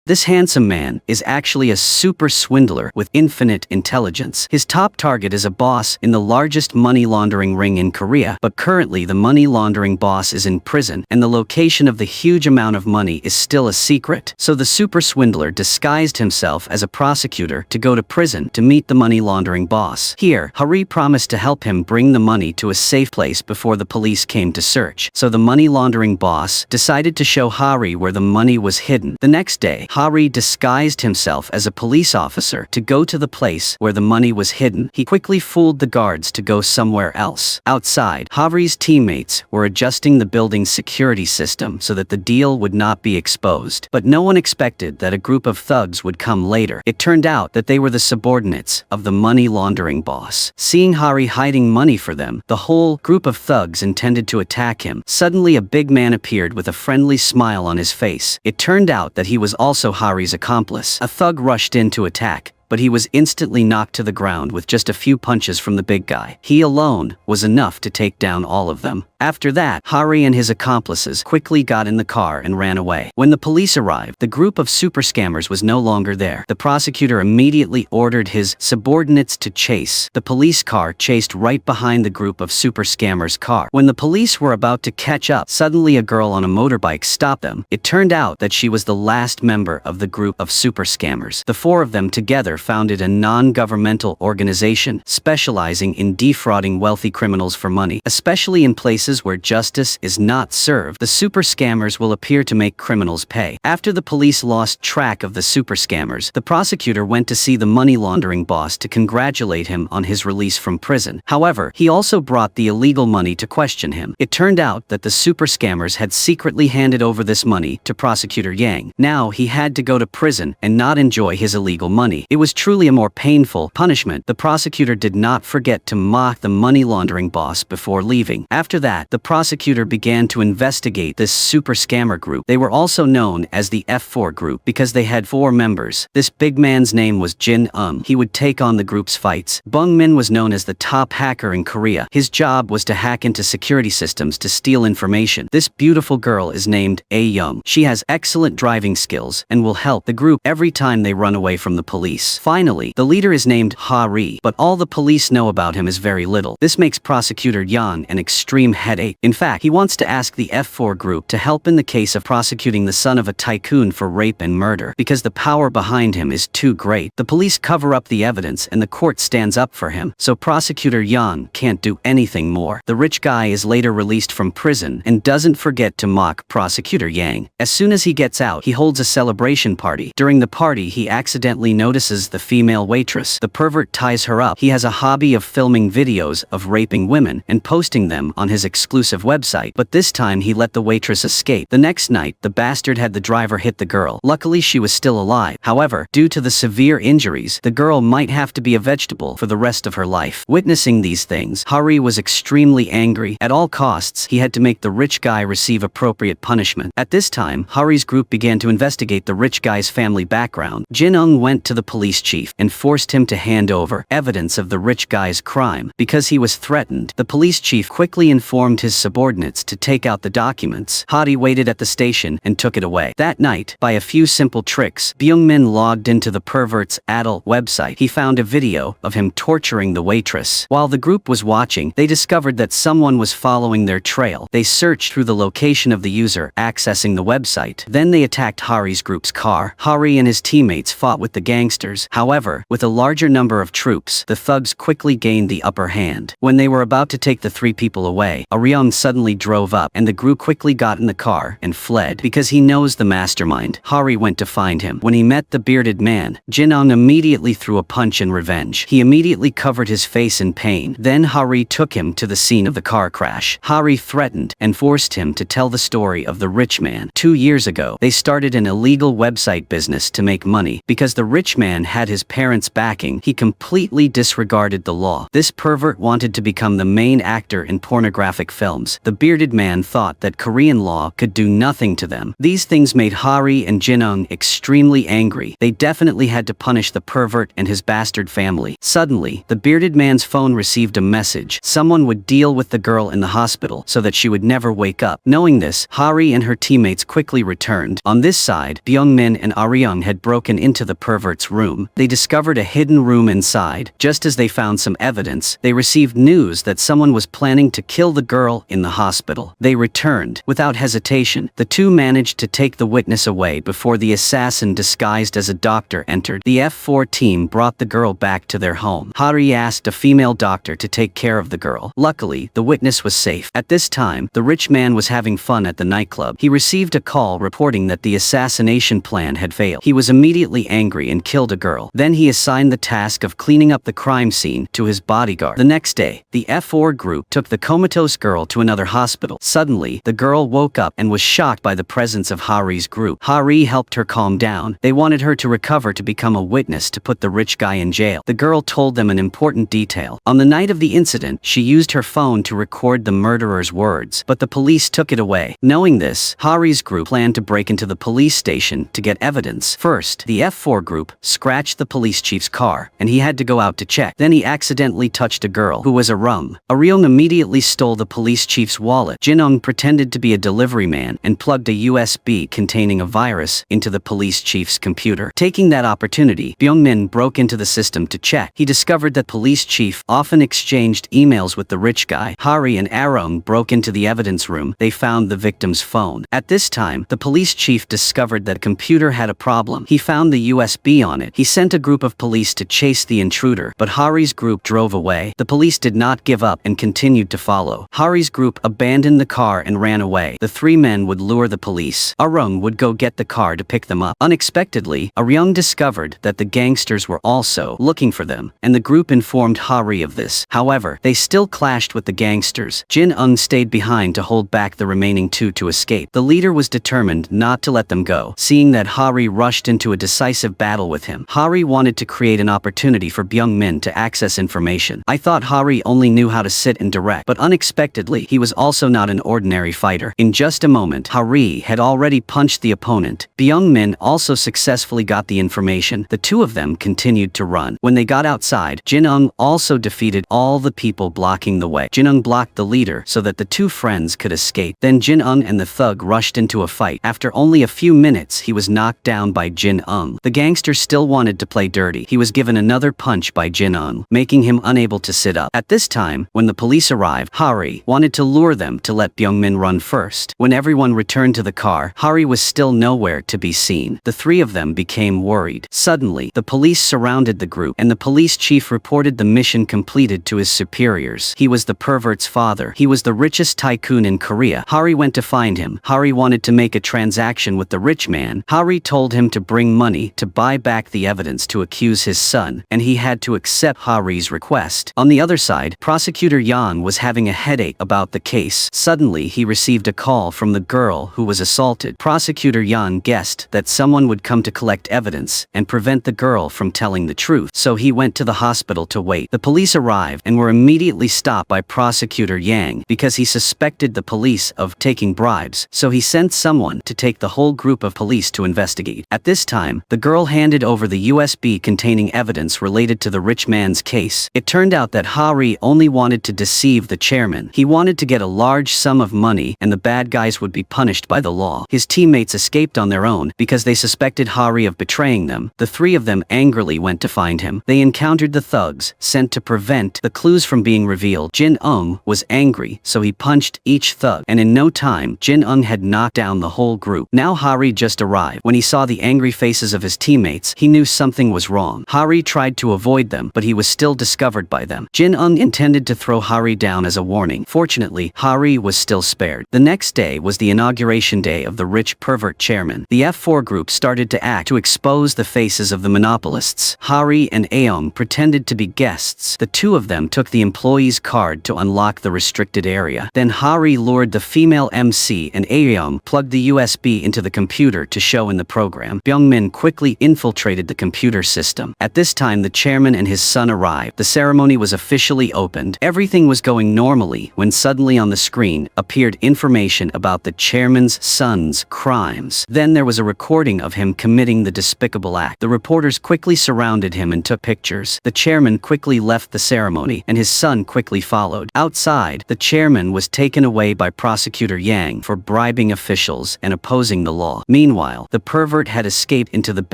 This handsome man is actually a super swindler with infinite intelligence. His top target is a boss in the largest money laundering ring in Korea, but currently the money laundering boss is in prison, and the location of the huge amount of money is still a secret. So the super swindler disguised himself as a prosecutor to go to prison to meet the money laundering boss. Here, A-Ryeong promised to help him bring the money to a safe place before the police came to search. So the money laundering boss decided to show A-Ryeong where the money was hidden. The next day, A-Ryeong disguised himself as a police officer to go to the place where the money was hidden. He quickly fooled the guards to go somewhere else. Outside, A-Ryeong's teammates were adjusting the building's security system so that the deal would not be exposed. But no one expected that a group of thugs would come later. It turned out that they were the subordinates of the money laundering boss. Seeing A-Ryeong hiding money for them, the whole group of thugs intended to attack him. Suddenly a big man appeared with a friendly smile on his face. It turned out that he was also A-Ryeong's accomplice. A thug rushed in to attack, but he was instantly knocked to the ground with just a few punches from the big guy. He alone was enough to take down all of them. After that, A-Ryeong and his accomplices quickly got in the car and ran away. When the police arrived, the group of super scammers was no longer there. The prosecutor immediately ordered his subordinates to chase. The police car chased right behind the group of super scammers' car. When the police were about to catch up, suddenly a girl on a motorbike stopped them. It turned out that she was the last member of the group of super scammers. The four of them together founded a non-governmental organization specializing in defrauding wealthy criminals for money, especially in places where justice is not served. The super scammers will appear to make criminals pay. After the police lost track of the super scammers, the prosecutor went to see the money laundering boss to congratulate him on his release from prison. However, he also brought the illegal money to question him. It turned out that the super scammers had secretly handed over this money to prosecutor Yang. Now he had to go to prison and not enjoy his illegal money. It was truly a more painful punishment. The prosecutor did not forget to mock the money laundering boss before leaving. After that, the prosecutor began to investigate this super scammer group. They were also known as the F4 group because they had 4 members. This big man's name was Jin-ung. He would take on the group's fights. Bung-min was known as the top hacker in Korea. His job was to hack into security systems to steal information. This beautiful girl is named A-Ryeong. She has excellent driving skills and will help the group every time they run away from the police. Finally, the leader is named A-Ryeong, but all the police know about him is very little. This makes prosecutor Yang an extreme headache. In fact, he wants to ask the F4 group to help in the case of prosecuting the son of a tycoon for rape and murder, because the power behind him is too great. The police cover up the evidence and the court stands up for him, so prosecutor Yang can't do anything more. The rich guy is later released from prison and doesn't forget to mock prosecutor Yang. As soon as he gets out, he holds a celebration party. During the party, he accidentally notices the female waitress. The pervert ties her up. He has a hobby of filming videos of raping women and posting them on his exclusive website, but this time he let the waitress escape. The next night, the bastard had the driver hit the girl. Luckily, she was still alive. However, due to the severe injuries, the girl might have to be a vegetable for the rest of her life. Witnessing these things, A-Ryeong was extremely angry. At all costs, he had to make the rich guy receive appropriate punishment. At this time, A-Ryeong's group began to investigate the rich guy's family background. Jin-ung went to the police chief and forced him to hand over evidence of the rich guy's crime. Because he was threatened, the police chief quickly informed his subordinates to take out the documents. A-Ryeong waited at the station and took it away. That night, by a few simple tricks, Byung-min logged into the pervert's adult website. He found a video of him torturing the waitress. While the group was watching, they discovered that someone was following their trail. They searched through the location of the user accessing the website. Then they attacked A-Ryeong's group's car. A-Ryeong and his teammates fought with the gangsters. However, with a larger number of troops, the thugs quickly gained the upper hand. When they were about to take the 3 people away, A-Ryeong suddenly drove up and the group quickly got in the car and fled. Because he knows the mastermind, A-Ryeong went to find him. When he met the bearded man, Jin-ung immediately threw a punch in revenge. He immediately covered his face in pain. Then A-Ryeong took him to the scene of the car crash. A-Ryeong threatened and forced him to tell the story of the rich man. 2 years ago, they started an illegal website business to make money. Because the rich man had his parents' backing, he completely disregarded the law. This pervert wanted to become the main actor in pornographic films. The bearded man thought that Korean law could do nothing to them. These things made Hari and Jin-eung extremely angry. They definitely had to punish the pervert and his bastard family. Suddenly, the bearded man's phone received a message. Someone would deal with the girl in the hospital so that she would never wake up. Knowing this, Hari and her teammates quickly returned. On this side, Byung-min and A-Ryeong had broken into the pervert's room. They discovered a hidden room inside. Just as they found some evidence, they received news that someone was planning to kill the girl in the hospital. They returned. Without hesitation, the two managed to take the witness away before the assassin disguised as a doctor entered. The F4 team brought the girl back to their home. Hari asked a female doctor to take care of the girl. Luckily, the witness was safe. At this time, the rich man was having fun at the nightclub. He received a call reporting that the assassination plan had failed. He was immediately angry and killed a girl. Then he assigned the task of cleaning up the crime scene to his bodyguard. The next day, the F4 group took the comatose girl to another hospital. Suddenly, the girl woke up and was shocked by the presence of Hari's group. Hari helped her calm down. They wanted her to recover to become a witness to put the rich guy in jail. The girl told them an important detail. On the night of the incident, she used her phone to record the murderer's words, but the police took it away. Knowing this, Hari's group planned to break into the police station to get evidence. First, the F4 group scratched the police chief's car, and he had to go out to check. Then he accidentally touched a girl who was A-Ryeong immediately stole the police chief's wallet. Jin-eung pretended to be a delivery man and plugged a USB containing a virus into the police chief's computer. Taking that opportunity, Byung-min broke into the system to check. He discovered that police chief often exchanged emails with the rich guy. Hari and A-Ryeong broke into the evidence room. They found the victim's phone. At this time, the police chief discovered that the computer had a problem. He found the USB on it. He sent a group of police to chase the intruder, but Hari's group drove away. The police did not give up and continued to follow. Hari's group abandoned the car and ran away. The three men would lure the police. A-Ryeong would go get the car to pick them up. Unexpectedly, A-Ryeong discovered that the gangsters were also looking for them, and the group informed Hari of this. However, they still clashed with the gangsters. Jin-eung stayed behind to hold back the remaining two to escape. The leader was determined not to let them go. Seeing that Hari rushed into a decisive battle with him, Hari wanted to create an opportunity for Byung-min to access information. I thought Hari only knew how to sit and direct, but unexpectedly, he was also not an ordinary fighter. In just a moment, Hari had already punched the opponent. Byung-min also successfully got the information. The two of them continued to run. When they got outside, Jin-eung also defeated all the people blocking the way. Jin-eung blocked the leader so that the two friends could escape. Then Jin-eung and the thug rushed into a fight. After only a few minutes, he was knocked down by Jin-eung. The gangster still wanted to play dirty. He was given another punch by Jin-eung, making him unable to sit up. At this time, when the police arrived, Hari wanted to lure them to let Byung-min run first. When everyone returned to the car, Hari was still nowhere to be seen. The three of them became worried. Suddenly, the police surrounded the group, and the police chief reported the mission completed to his superiors. He was the pervert's father. He was the richest tycoon in Korea. Hari went to find him. Hari wanted to make a transaction with the rich man. Hari told him to bring money to buy back the evidence to accuse his son, and he had to accept Hari's request. On the other side, prosecutor Yan was having a headache about the case. Suddenly, he received a call from the girl who was assaulted. Prosecutor Yan guessed that someone would come to collect evidence and prevent the girl from telling the truth, so he went to the hospital to wait. The police arrived and were immediately stopped by prosecutor Yang because he suspected the police of taking bribes, so he sent someone to take the whole group of police to investigate. At this time, the girl handed over the USB containing evidence related to the rich man's case. It turned out that Hari only wanted to deceive the chairman. He wanted to get a large sum of money and the bad guys would be punished by the law. His teammates escaped on their own because they suspected Hari of betraying them. The three of them angrily went to find him. They encountered the thugs sent to prevent the clues from being revealed. Jin-eung was angry, so he punched each thug, and in no time, Jin-eung had knocked down the whole group. Now Hari just arrived. When he saw the angry faces of his teammates, he knew something was wrong. Hari tried to avoid them, but he was still discovered by them. Jin-eung intended to throw Hari down as a warning. Fortunately, Hari was still spared. The next day was the inauguration day of the rich pervert chairman. The F4 group started to act to expose the faces of the monopolists. Hari and A-Ryeong pretended to be guests. The two of them took the employee's card to unlock the restricted area. Then Hari lured the female MC and A-Ryeong plugged the USB into the computer to show in the program. Byung-min quickly infiltrated the computer system. At this time, the chairman and his son arrived. The ceremony was officially opened. Everything was going normally when suddenly on the screen appeared information about the chairman's son's crimes. Then there was a recording of him committing the despicable act. The reporters quickly surrounded him and took pictures. The chairman quickly left the ceremony, and his son quickly followed. Outside, the chairman was taken away by prosecutor Yang for bribing officials and opposing the law. Meanwhile, the pervert had escaped into the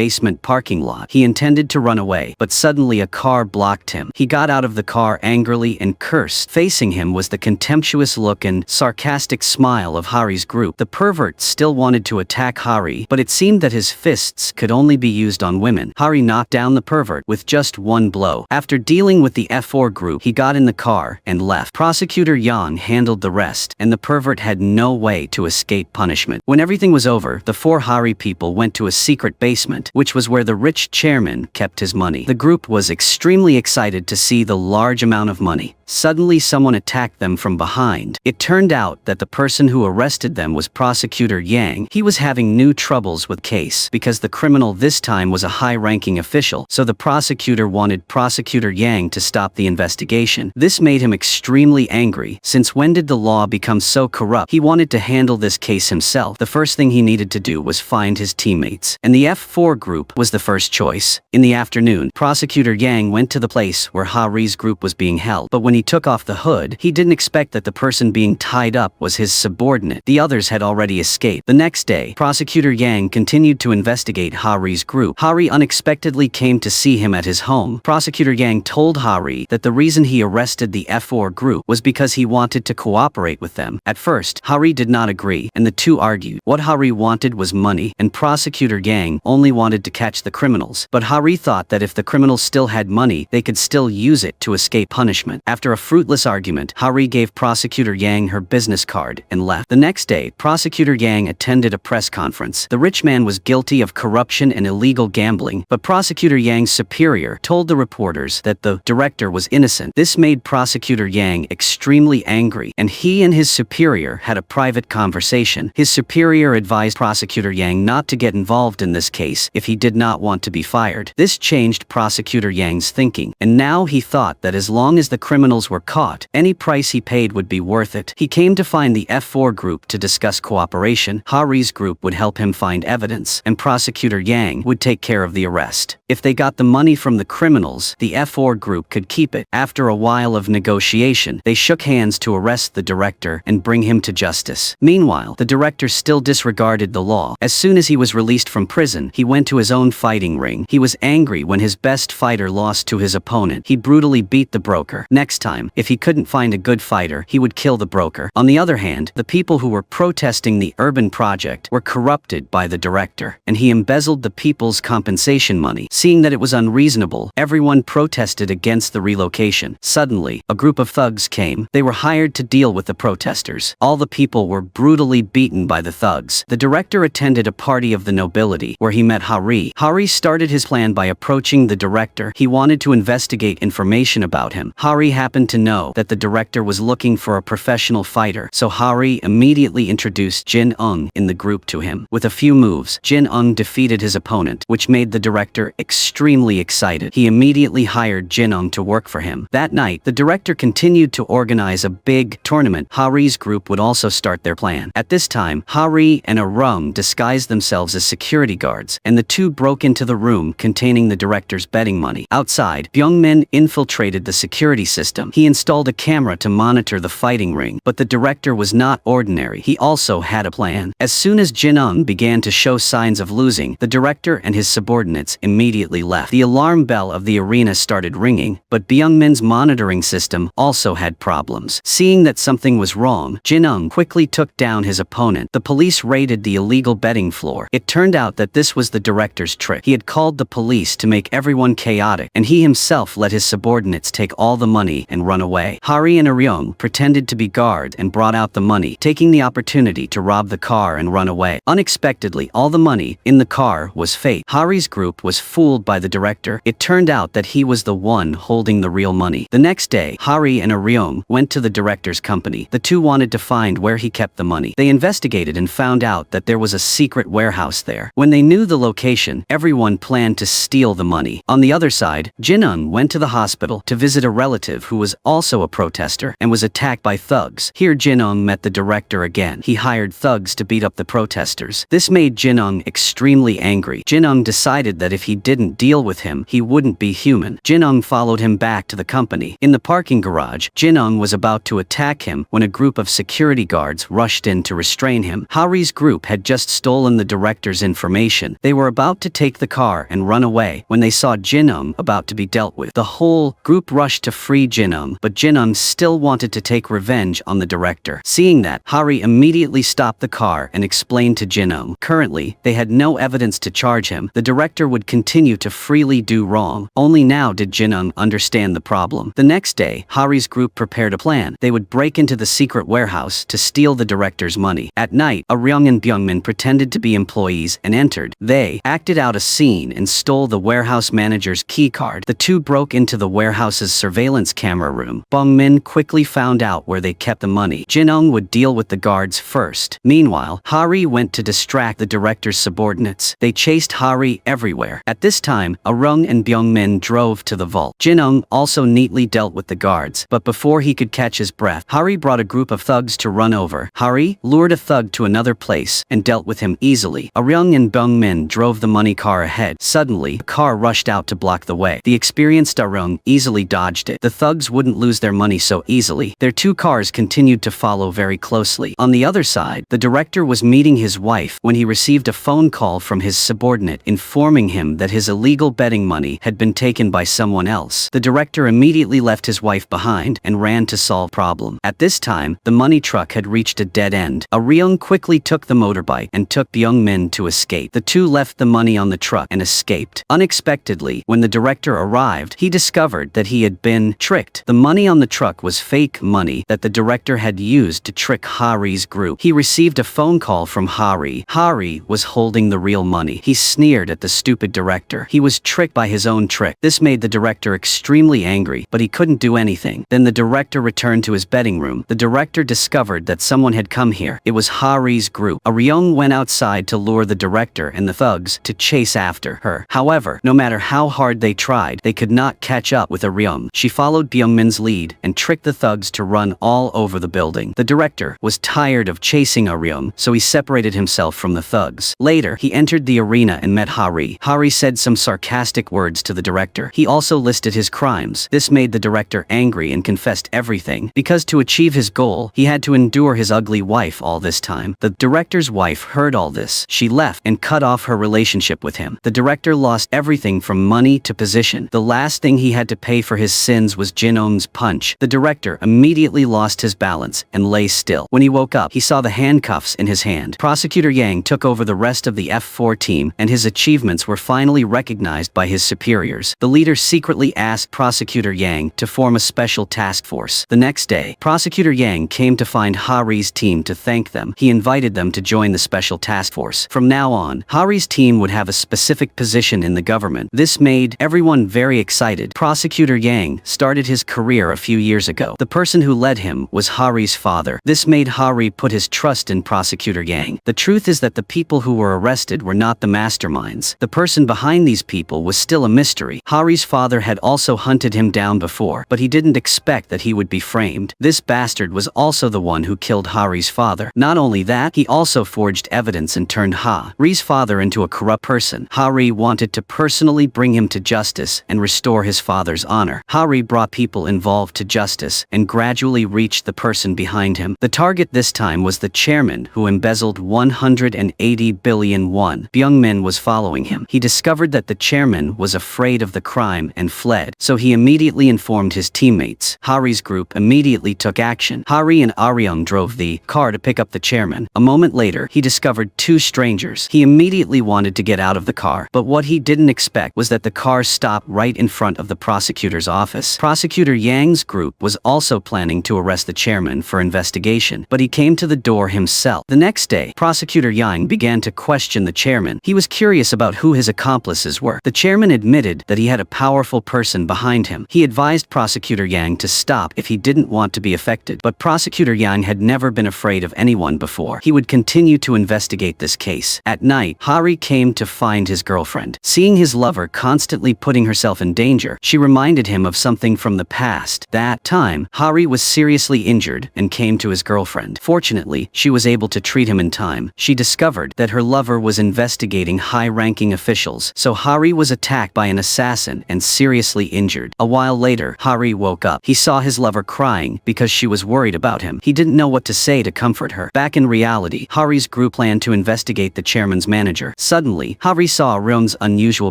basement parking lot. He intended to run away, but suddenly a car blocked him. He got out of the car angrily and cursed. Facing him was the contemptuous look and sarcastic smile of Hari's group. The pervert still wanted to attack Hari, but it seemed that his fists could only be used on women. Hari knocked down the pervert with just one blow. After dealing with the F4 group, he got in the car and left. Prosecutor Yang handled the rest, and the pervert had no way to escape punishment. When everything was over, the 4 Hari people went to a secret basement, which was where the rich chairman kept his money. The group was extremely excited to see the large amount of money. Suddenly someone attacked them from behind. It turned out that the person who arrested them was Prosecutor Yang. He was having new troubles with case because the criminal this time was a high-ranking official, so the prosecutor wanted Prosecutor Yang to stop the investigation. This made him extremely angry, since when did the law become so corrupt? He wanted to handle this case himself. The first thing he needed to do was find his teammates, and the F4 group was the first choice. In the afternoon, Prosecutor Yang went to the place where Hari's group was being held, but when he took off the hood, he didn't expect that the person being tied up was his subordinate. The others had already escaped. The next day, Prosecutor Yang continued to investigate Hari's group. Hari unexpectedly came to see him at his home. Prosecutor Yang told Hari that the reason he arrested the F4 group was because he wanted to cooperate with them. At first, Hari did not agree, and the two argued. What Hari wanted was money, and Prosecutor Yang only wanted to catch the criminals. But Hari thought that if the criminals still had money, they could still use it to escape punishment. After a fruitless argument, Hari gave Prosecutor Yang her business card and left. The next day, Prosecutor Yang attended a press conference. The rich man was guilty of corruption and illegal gambling, but Prosecutor Yang's superior told the reporters that the director was innocent. This made Prosecutor Yang extremely angry, and he and his superior had a private conversation. His superior advised Prosecutor Yang not to get involved in this case if he did not want to be fired. This changed Prosecutor Yang's thinking, and now he thought that as long as the criminals were caught, any price he paid would be worth it. He came to find the F4 group to discuss cooperation. Hari's group would help him find evidence, and Prosecutor Yang would take care of the arrest. If they got the money from the criminals, the F4 group could keep it. After a while of negotiation, they shook hands to arrest the director and bring him to justice. Meanwhile, the director still disregarded the law. As soon as he was released from prison, he went to his own fighting ring. He was angry when his best fighter lost to his opponent. He brutally beat the broker. Next time, if he couldn't find a good fighter, he would kill the broker. On the other hand, the people who were protesting the urban project were corrupted by the director, and he embezzled the people's compensation money. Seeing that it was unreasonable, everyone protested against the relocation. Suddenly, a group of thugs came. They were hired to deal with the protesters. All the people were brutally beaten by the thugs. The director attended a party of the nobility, where he met Hari. Hari started his plan by approaching the director. He wanted to investigate information about him. Hari happened to know that the director was looking for a professional fighter, so Hari immediately introduced Jin-Ung in the group to him. With a few moves, Jin-Ung defeated his opponent, which made the director extremely excited. He immediately hired Jin-Ung to work for him. That night, the director continued to organize a big tournament. Hari's group would also start their plan. At this time, Hari and A-Ryeong disguised themselves as security guards, and the two broke into the room containing the director's betting money. Outside, Byung-min infiltrated the security system. He installed a camera to monitor the fighting ring, but the director was not ordinary. He also had a plan. As soon as Jin-Ung began to show signs of losing, the director and his subordinates immediately left. The alarm bell of the arena started ringing, but Byung-min's monitoring system also had problems. Seeing that something was wrong, Jin-Ung quickly took down his opponent. The police raided the illegal betting floor. It turned out that this was the director's trick. He had called the police to make everyone chaotic, and he himself let his subordinates take all the money and run away. Hari and A-Ryeong pretended to be guards and brought out the money, taking the opportunity to rob the car and run away. Unexpectedly, all the money in the car was fake. Hari's group was fooled by the director. It turned out that he was the one holding the real money. The next day, Hari and A-Ryeong went to the director's company. The two wanted to find where he kept the money. They investigated and found out that there was a secret warehouse there. When they knew the location, everyone planned to steal the money. On the other side, Jin-Eung went to the hospital to visit a relative who was also a protester and was attacked by thugs. Here Jin-Eung met the director again. He hired thugs to beat up the protesters. This made Jin-Eung extremely angry. Jin-Eung decided that if he didn't deal with him, he wouldn't be human. Jin-Eung followed him back to the company. In the parking garage, Jin-Eung was about to attack him when a group of security guards rushed in to restrain him. Hari's group had just stolen the director's information. They were about to take the car and run away when they saw Jin-Eung about to be dealt with. The whole group rushed to free Jin-Eung, but Jin-Eung still wanted to take revenge on the director. Seeing that, Hari immediately stopped the car and explained to Jin-Eung. Currently, they had no evidence to charge him. The director would continue to freely do wrong. Only now did Jin-Eung understand the problem. The next day, Hari's group prepared a plan. They would break into the secret warehouse to steal the director's money. At night, A-Ryeong and Byungmin pretended to be employees and entered. They acted out a scene and stole the warehouse manager's keycard. The two broke into the warehouse's surveillance camera room. Byungmin quickly found out where they kept the money. Jin-Eung would deal with the guards first. Meanwhile, Hari went to distract the director's subordinates. They chased Hari everywhere. At this time, A-Ryeong and Byungmin drove to the vault. Jin-Eung also neatly dealt with the guards, but before he could catch his breath, Hari brought a group of thugs to run over. Hari lured a thug to another place and dealt with him easily. A-Ryeong and Byungmin drove the money car ahead. Suddenly, a car rushed out to block the way. The experienced A-Ryeong easily dodged it. The thugs wouldn't lose their money so easily. Their two cars continued to follow very closely. On the other side, the director was meeting his wife when he received a phone call from his subordinate informing him that his illegal betting money had been taken by someone else. The director immediately left his wife behind and ran to solve the problem. At this time, the money truck had reached a dead end. A-Ryeong quickly took the motorbike and took Byungmin to escape. The two left the money on the truck and escaped. Unexpectedly, when the director arrived, he discovered that he had been tricked. The money on the truck was fake money that the director had used to trick Hari's group. He received a phone call from Hari. Hari was holding the real money. He sneered at the stupid director. He was tricked by his own trick. This made the director extremely angry, but he couldn't do anything. Then the director returned to his betting room. The director discovered that someone had come here. It was Hari's group. A-Ryeong went outside to lure the director and the thugs to chase after her. However, no matter how hard they tried, they could not catch up with A-Ryeong. She followed Byungmin's lead and tricked the thugs to run all over the building. The director was tired of chasing A-Ryeong, so he separated himself from the thugs. Later, he entered the arena and met Hari. Hari said some sarcastic words to the director. He also listed his crimes. This made the director angry and confessed everything. Because to achieve his goal, he had to endure his ugly wife all this time. The director's wife heard all this. She left and cut off her relationship with him. The director lost everything from money to position. The last thing he had to pay for his sins was Jin-Eung's punch. The director immediately lost his balance and lay still. When he woke up, he saw the handcuffs in his hand. Prosecutor Yang took over the rest of the F4 team, and his achievements were finally recognized by his superiors. The leader secretly asked Prosecutor Yang to form a special task force. The next day, Prosecutor Yang came to find Hari's team to thank them. He invited them to join the special task force. From now on, Hari's team would have a specific position in the government. This made everyone very excited. Prosecutor Yang started his career a few years ago. The person who led him was Hari's father. This made Hari put his trust in Prosecutor Yang. The truth is that the people who were arrested were not the masterminds. The person behind these people was still a mystery. Hari's father had also hunted him down before, but he didn't expect that he would be framed. This bastard was also the one who killed Hari's father. Not only that, he also forged evidence and turned Hari's father into a corrupt person. Hari wanted to personally bring him to justice and restore his father's honor. Hari brought people involved to justice and gradually reached the person behind him. The target this time was the chairman who embezzled 180 billion won. Byungmin was following him. He discovered that the chairman was afraid of the crime and fled, so he immediately informed his teammates. Hari's group immediately took action. Hari and A-Ryeong drove the car to pick up the chairman. A moment later, he discovered two strangers. He immediately wanted to get out of the car, but what he didn't expect was that the car stopped right in front of the prosecutor's office. Prosecutor Prosecutor Yang's group was also planning to arrest the chairman for investigation, but he came to the door himself. The next day, Prosecutor Yang began to question the chairman. He was curious about who his accomplices were. The chairman admitted that he had a powerful person behind him. He advised Prosecutor Yang to stop if he didn't want to be affected, but Prosecutor Yang had never been afraid of anyone before. He would continue to investigate this case. At night, Hari came to find his girlfriend. Seeing his lover constantly putting herself in danger, she reminded him of something from the past. That time, Hari was seriously injured and came to his girlfriend. Fortunately, she was able to treat him in time. She discovered that her lover was investigating high-ranking officials, so Hari was attacked by an assassin and seriously injured. A while later, Hari woke up. He saw his lover crying because she was worried about him. He didn't know what to say to comfort her. Back in reality, Hari's group planned to investigate the chairman's manager. Suddenly, Hari saw A-Ryeong's unusual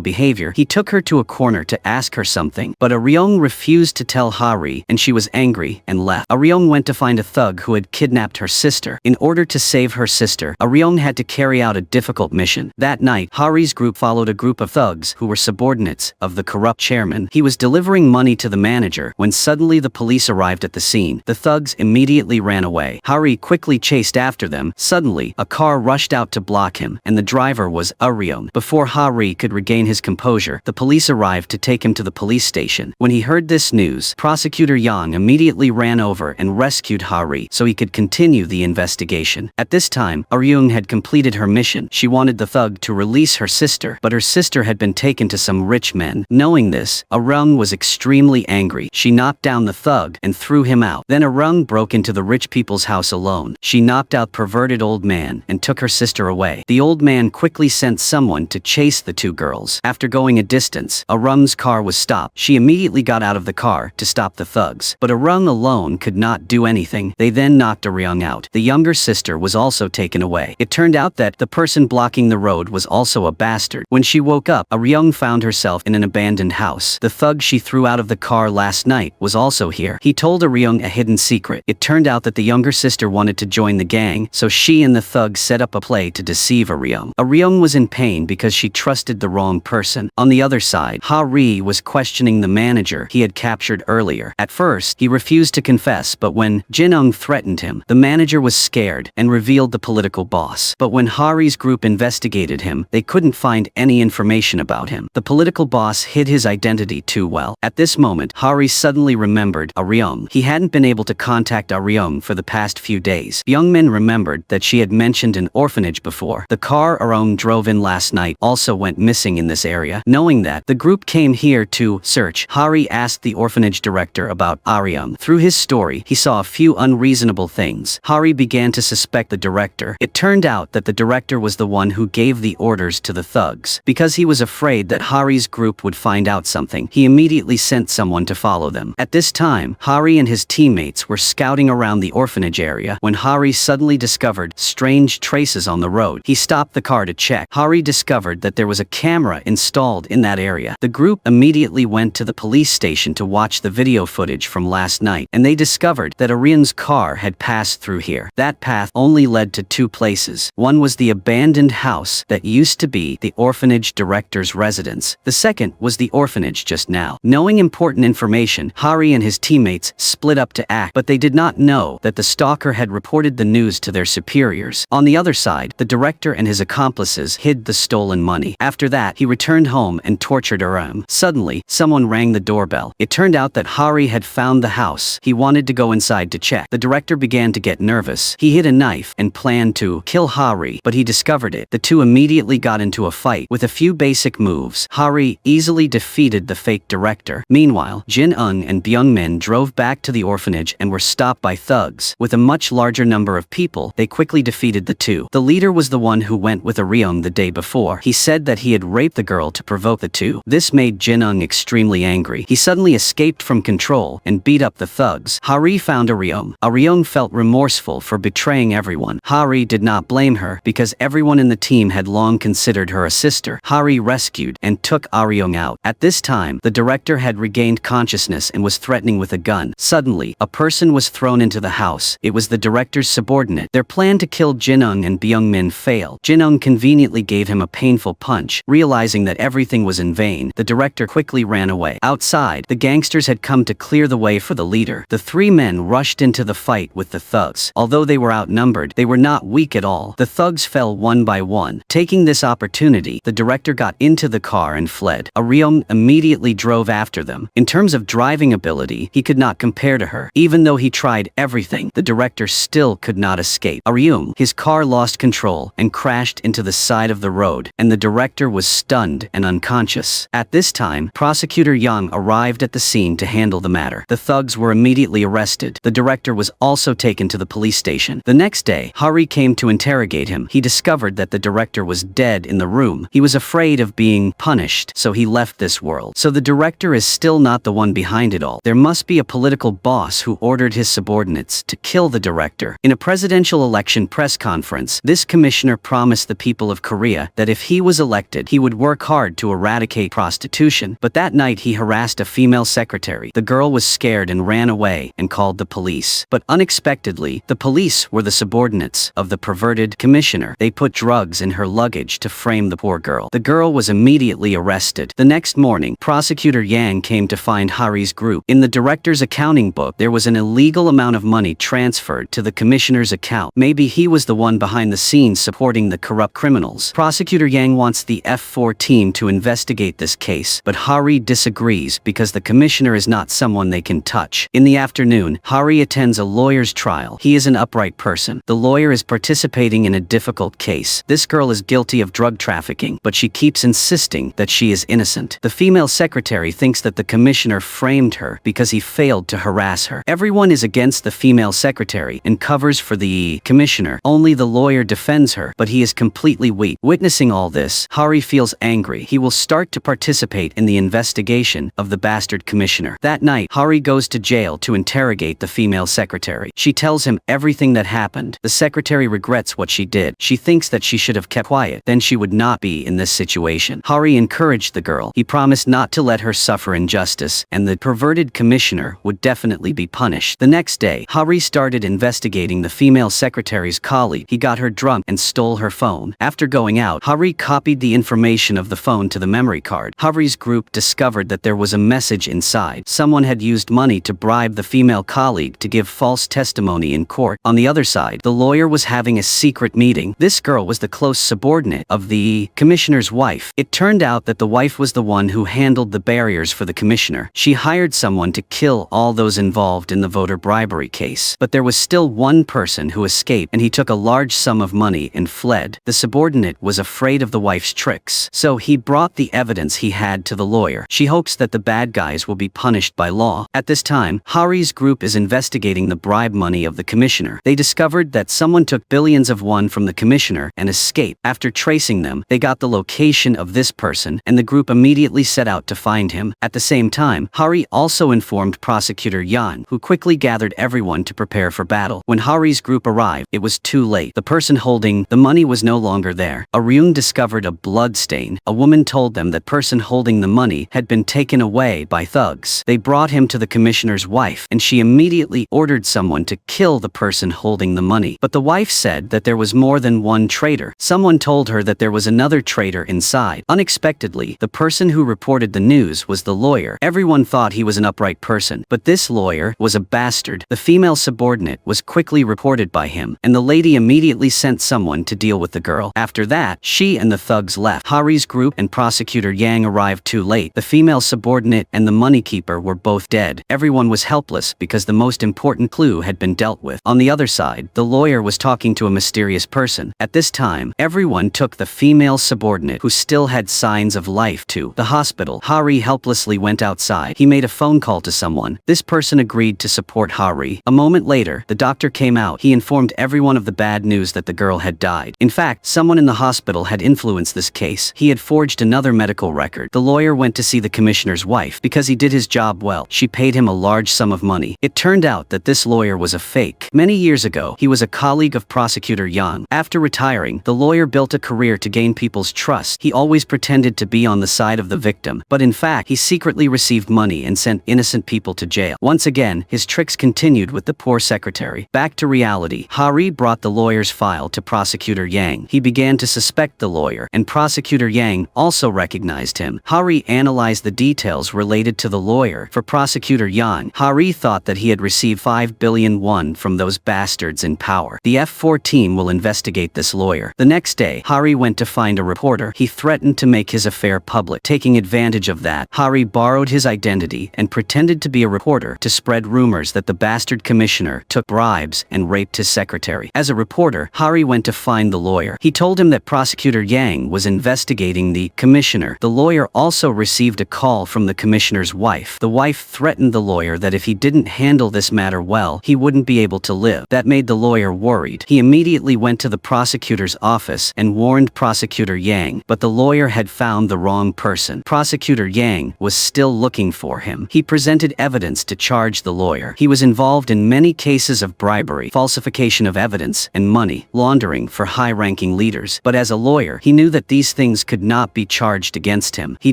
behavior. He took her to a corner to ask her something, but A-Ryeong refused to tell Hari, and she was angry and left. A-Ryeong went to find a thug who had kidnapped her sister. In order to save her sister, A-Ryeong had to carry out a difficult mission. That night, Hari's group followed a group of thugs who were subordinates of the corrupt chairman. He was delivering money to the manager when suddenly the police arrived at the scene. The thugs immediately ran away. Hari quickly chased after them. Suddenly, a car rushed out to block him, and the driver was A-Ryeong. Before Hari could regain his composure, the police arrived to take him to the police station. When he heard this news, Prosecutor Yang immediately ran over and rescued Hari so he could continue the investigation. At this time, A-Ryeong had completed her mission. She wanted the thug to release her sister, but her sister had been taken to some rich men. Knowing this, A-Ryeong was extremely angry. She knocked down the thug and threw him out. Then A-Ryeong broke into the rich people's house alone. She knocked out perverted old man and took her sister away. The old man quickly sent someone to chase the two girls. After going a distance, A-Ryeong's car was stopped. She immediately got out of the car to stop the thugs, but A-Ryeong alone could not do anything. They then knocked A-Ryeong out. The younger sister was also taken away. It turned out that the person blocking the road was also a bastard. When she woke up, A-Ryeong found herself in an abandoned house. The thug she threw out of the car last night was also here. He told A-Ryeong a hidden secret. It turned out that the younger sister wanted to join the gang, so she and the thug set up a play to deceive A-Ryeong. A-Ryeong was in pain because she trusted the wrong person. On the other side, Hari was questioning the manager he had captured earlier. At first, he refused to confess, but when Jin-Eung threatened him, the manager was scared and revealed the political boss. But when Hari's group investigated him, they couldn't find any information about him. The political boss hid his identity too well. At this moment, Hari suddenly remembered A-Ryeong. He hadn't been able to contact A-Ryeong for the past few days. Byung-min remembered that she had mentioned an orphanage before. The car A-Ryeong drove in last night also went missing in this area. Knowing that, the group came here to search. Hari asked the orphanage director about A-Ryeong. Through his story, he saw a few unreasonable things. Hari began to suspect the director. It turned out that the director was the one who gave the orders to the thugs. Because he was afraid that Hari's group would find out something, he immediately sent someone to follow them. At this time, Hari and his teammates were scouting around the orphanage area when Hari suddenly discovered strange traces on the road. He stopped the car to check. Hari discovered that there was a camera installed in that area. The group immediately went to the police station to watch the video footage from last night, and they discovered that A-Ryeong's car had passed through here. That path only led to two places. One was the abandoned house that used to be the orphanage director's residence. The second was the orphanage just now. Knowing important information, Hari and his teammates split up to act, but they did not know that the stalker had reported the news to their superiors. On the other side, the director and his accomplices hid the stolen money. After that, he returned home and tortured A-Ryeong. Suddenly, someone rang the doorbell. It turned out that Hari had found the house. He wanted to go inside to check. The director began to get nervous. He hid a knife and planned to kill Hari, but he discovered it. The two immediately got into a fight. With a few basic moves, Hari easily defeated the fake director. Meanwhile, Jin-Eung and Byung-min drove back to the orphanage and were stopped by thugs. With a much larger number of people, they quickly defeated the two. The leader was the one who went with A-Ryeong the day before. He said that he had raped the girl to provoke the two. This made Jin-Eung extremely angry. He suddenly escaped from control and beat up the thugs. Hari found A-Ryeong. A-Ryeong felt remorseful for betraying everyone. Hari did not blame her because everyone in the team had long considered her a sister. Hari rescued and took A-Ryeong out. At this time, the director had regained consciousness and was threatening with a gun. Suddenly, a person was thrown into the house. It was the director's subordinate. Their plan to kill Jin-Eung and Byung-min failed. Jin-Eung conveniently gave him a painful punch. Realizing that everything was in vain, the director quickly ran away. Outside, the gangster gangsters had come to clear the way for the leader. The three men rushed into the fight with the thugs. Although they were outnumbered, they were not weak at all. The thugs fell one by one. Taking this opportunity, the director got into the car and fled. A-Ryeong immediately drove after them. In terms of driving ability, he could not compare to her. Even though he tried everything, the director still could not escape. A-Ryeong, his car lost control and crashed into the side of the road, and the director was stunned and unconscious. At this time, prosecutor Yang arrived at the scene to handle the matter. The thugs were immediately arrested. The director was also taken to the police station. The next day, Hari came to interrogate him. He discovered that the director was dead in the room. He was afraid of being punished, so he left this world. So the director is still not the one behind it all. There must be a political boss who ordered his subordinates to kill the director. In a presidential election press conference, this commissioner promised the people of Korea that if he was elected, he would work hard to eradicate prostitution. But that night he harassed a female secretary. The girl was scared and ran away and called the police. But unexpectedly, the police were the subordinates of the perverted commissioner. They put drugs in her luggage to frame the poor girl. The girl was immediately arrested. The next morning, prosecutor Yang came to find Hari's group. In the director's accounting book, there was an illegal amount of money transferred to the commissioner's account. Maybe he was the one behind the scenes supporting the corrupt criminals. Prosecutor Yang wants the F4 team to investigate this case, but Hari disagrees because the commissioner is not someone they can touch. In the afternoon, Hari attends a lawyer's trial. He is an upright person. The lawyer is participating in a difficult case. This girl is guilty of drug trafficking, but she keeps insisting that she is innocent. The female secretary thinks that the commissioner framed her because he failed to harass her. Everyone is against the female secretary and covers for the commissioner. Only the lawyer defends her, but he is completely weak. Witnessing all this, Hari feels angry. He will start to participate in the investigation of the bastard commissioner. That night, Hari goes to jail to interrogate the female secretary. She tells him everything that happened. The secretary regrets what she did. She thinks that she should have kept quiet. Then she would not be in this situation. Hari encouraged the girl. He promised not to let her suffer injustice, and the perverted commissioner would definitely be punished. The next day, Hari started investigating the female secretary's colleague. He got her drunk and stole her phone. After going out, Hari copied the information of the phone to the memory card. Hari's group discovered that there was a message inside. Someone had used money to bribe the female colleague to give false testimony in court. On the other side, the lawyer was having a secret meeting. This girl was the close subordinate of the commissioner's wife. It turned out that the wife was the one who handled the barriers for the commissioner. She hired someone to kill all those involved in the voter bribery case. But there was still one person who escaped, and he took a large sum of money and fled. The subordinate was afraid of the wife's tricks, so he brought the evidence he had to the lawyer. She hopes that the bad guys will be punished by law. At this time, Hari's group is investigating the bribe money of the commissioner. They discovered that someone took billions of won from the commissioner and escaped. After tracing them, they got the location of this person, and the group immediately set out to find him. At the same time, Hari also informed prosecutor Yang, who quickly gathered everyone to prepare for battle. When Hari's group arrived, it was too late. The person holding the money was no longer there. A-Ryeong discovered a blood stain. A woman told them that person holding the money had been taken away by thugs. They brought him to the commissioner's wife, and she immediately ordered someone to kill the person holding the money. But the wife said that there was more than one traitor. Someone told her that there was another traitor inside. Unexpectedly, the person who reported the news was the lawyer. Everyone thought he was an upright person, but this lawyer was a bastard. The female subordinate was quickly reported by him, and the lady immediately sent someone to deal with the girl. After that, she and the thugs left. Hari's group and prosecutor Yang arrived too late. The female subordinate and the moneykeeper were both dead. Everyone was helpless because the most important clue had been dealt with. On the other side, the lawyer was talking to a mysterious person. At this time, everyone took the female subordinate, who still had signs of life, to the hospital. Hari helplessly went outside. He made a phone call to someone. This person agreed to support Hari. A moment later, the doctor came out. He informed everyone of the bad news that the girl had died. In fact, someone in the hospital had influenced this case. He had forged another medical record. The lawyer went to see the commissioner's wife. Because he did his job well, she paid him a large sum of money. It turned out that this lawyer was a fake. Many years ago, he was a colleague of prosecutor Yang. After retiring, the lawyer built a career to gain people's trust. He always pretended to be on the side of the victim, but in fact, he secretly received money and sent innocent people to jail. Once again, his tricks continued with the poor secretary. Back to reality, Hari brought the lawyer's file to prosecutor Yang. He began to suspect the lawyer, and prosecutor Yang also recognized him. Hari analyzed the details related to the lawyer for prosecutor Yang. Hari thought that he had received 5 billion won from those bastards in power. The F4 team will investigate this lawyer. The next day, Hari went to find a reporter. He threatened to make his affair public. Taking advantage of that, Hari borrowed his identity and pretended to be a reporter to spread rumors that the bastard commissioner took bribes and raped his secretary. As a reporter, Hari went to find the lawyer. He told him that prosecutor Yang was investigating the commissioner. The lawyer also received a call from the commissioner's wife. The wife threatened the lawyer that if he didn't handle this matter well, he wouldn't be able to live. That made the lawyer worried. He immediately went to the prosecutor's office and warned prosecutor Yang, but the lawyer had found the wrong person. Prosecutor Yang was still looking for him. He presented evidence to charge the lawyer. He was involved in many cases of bribery, falsification of evidence, and money laundering for high-ranking leaders. But as a lawyer, he knew that these things could not be charged against him. He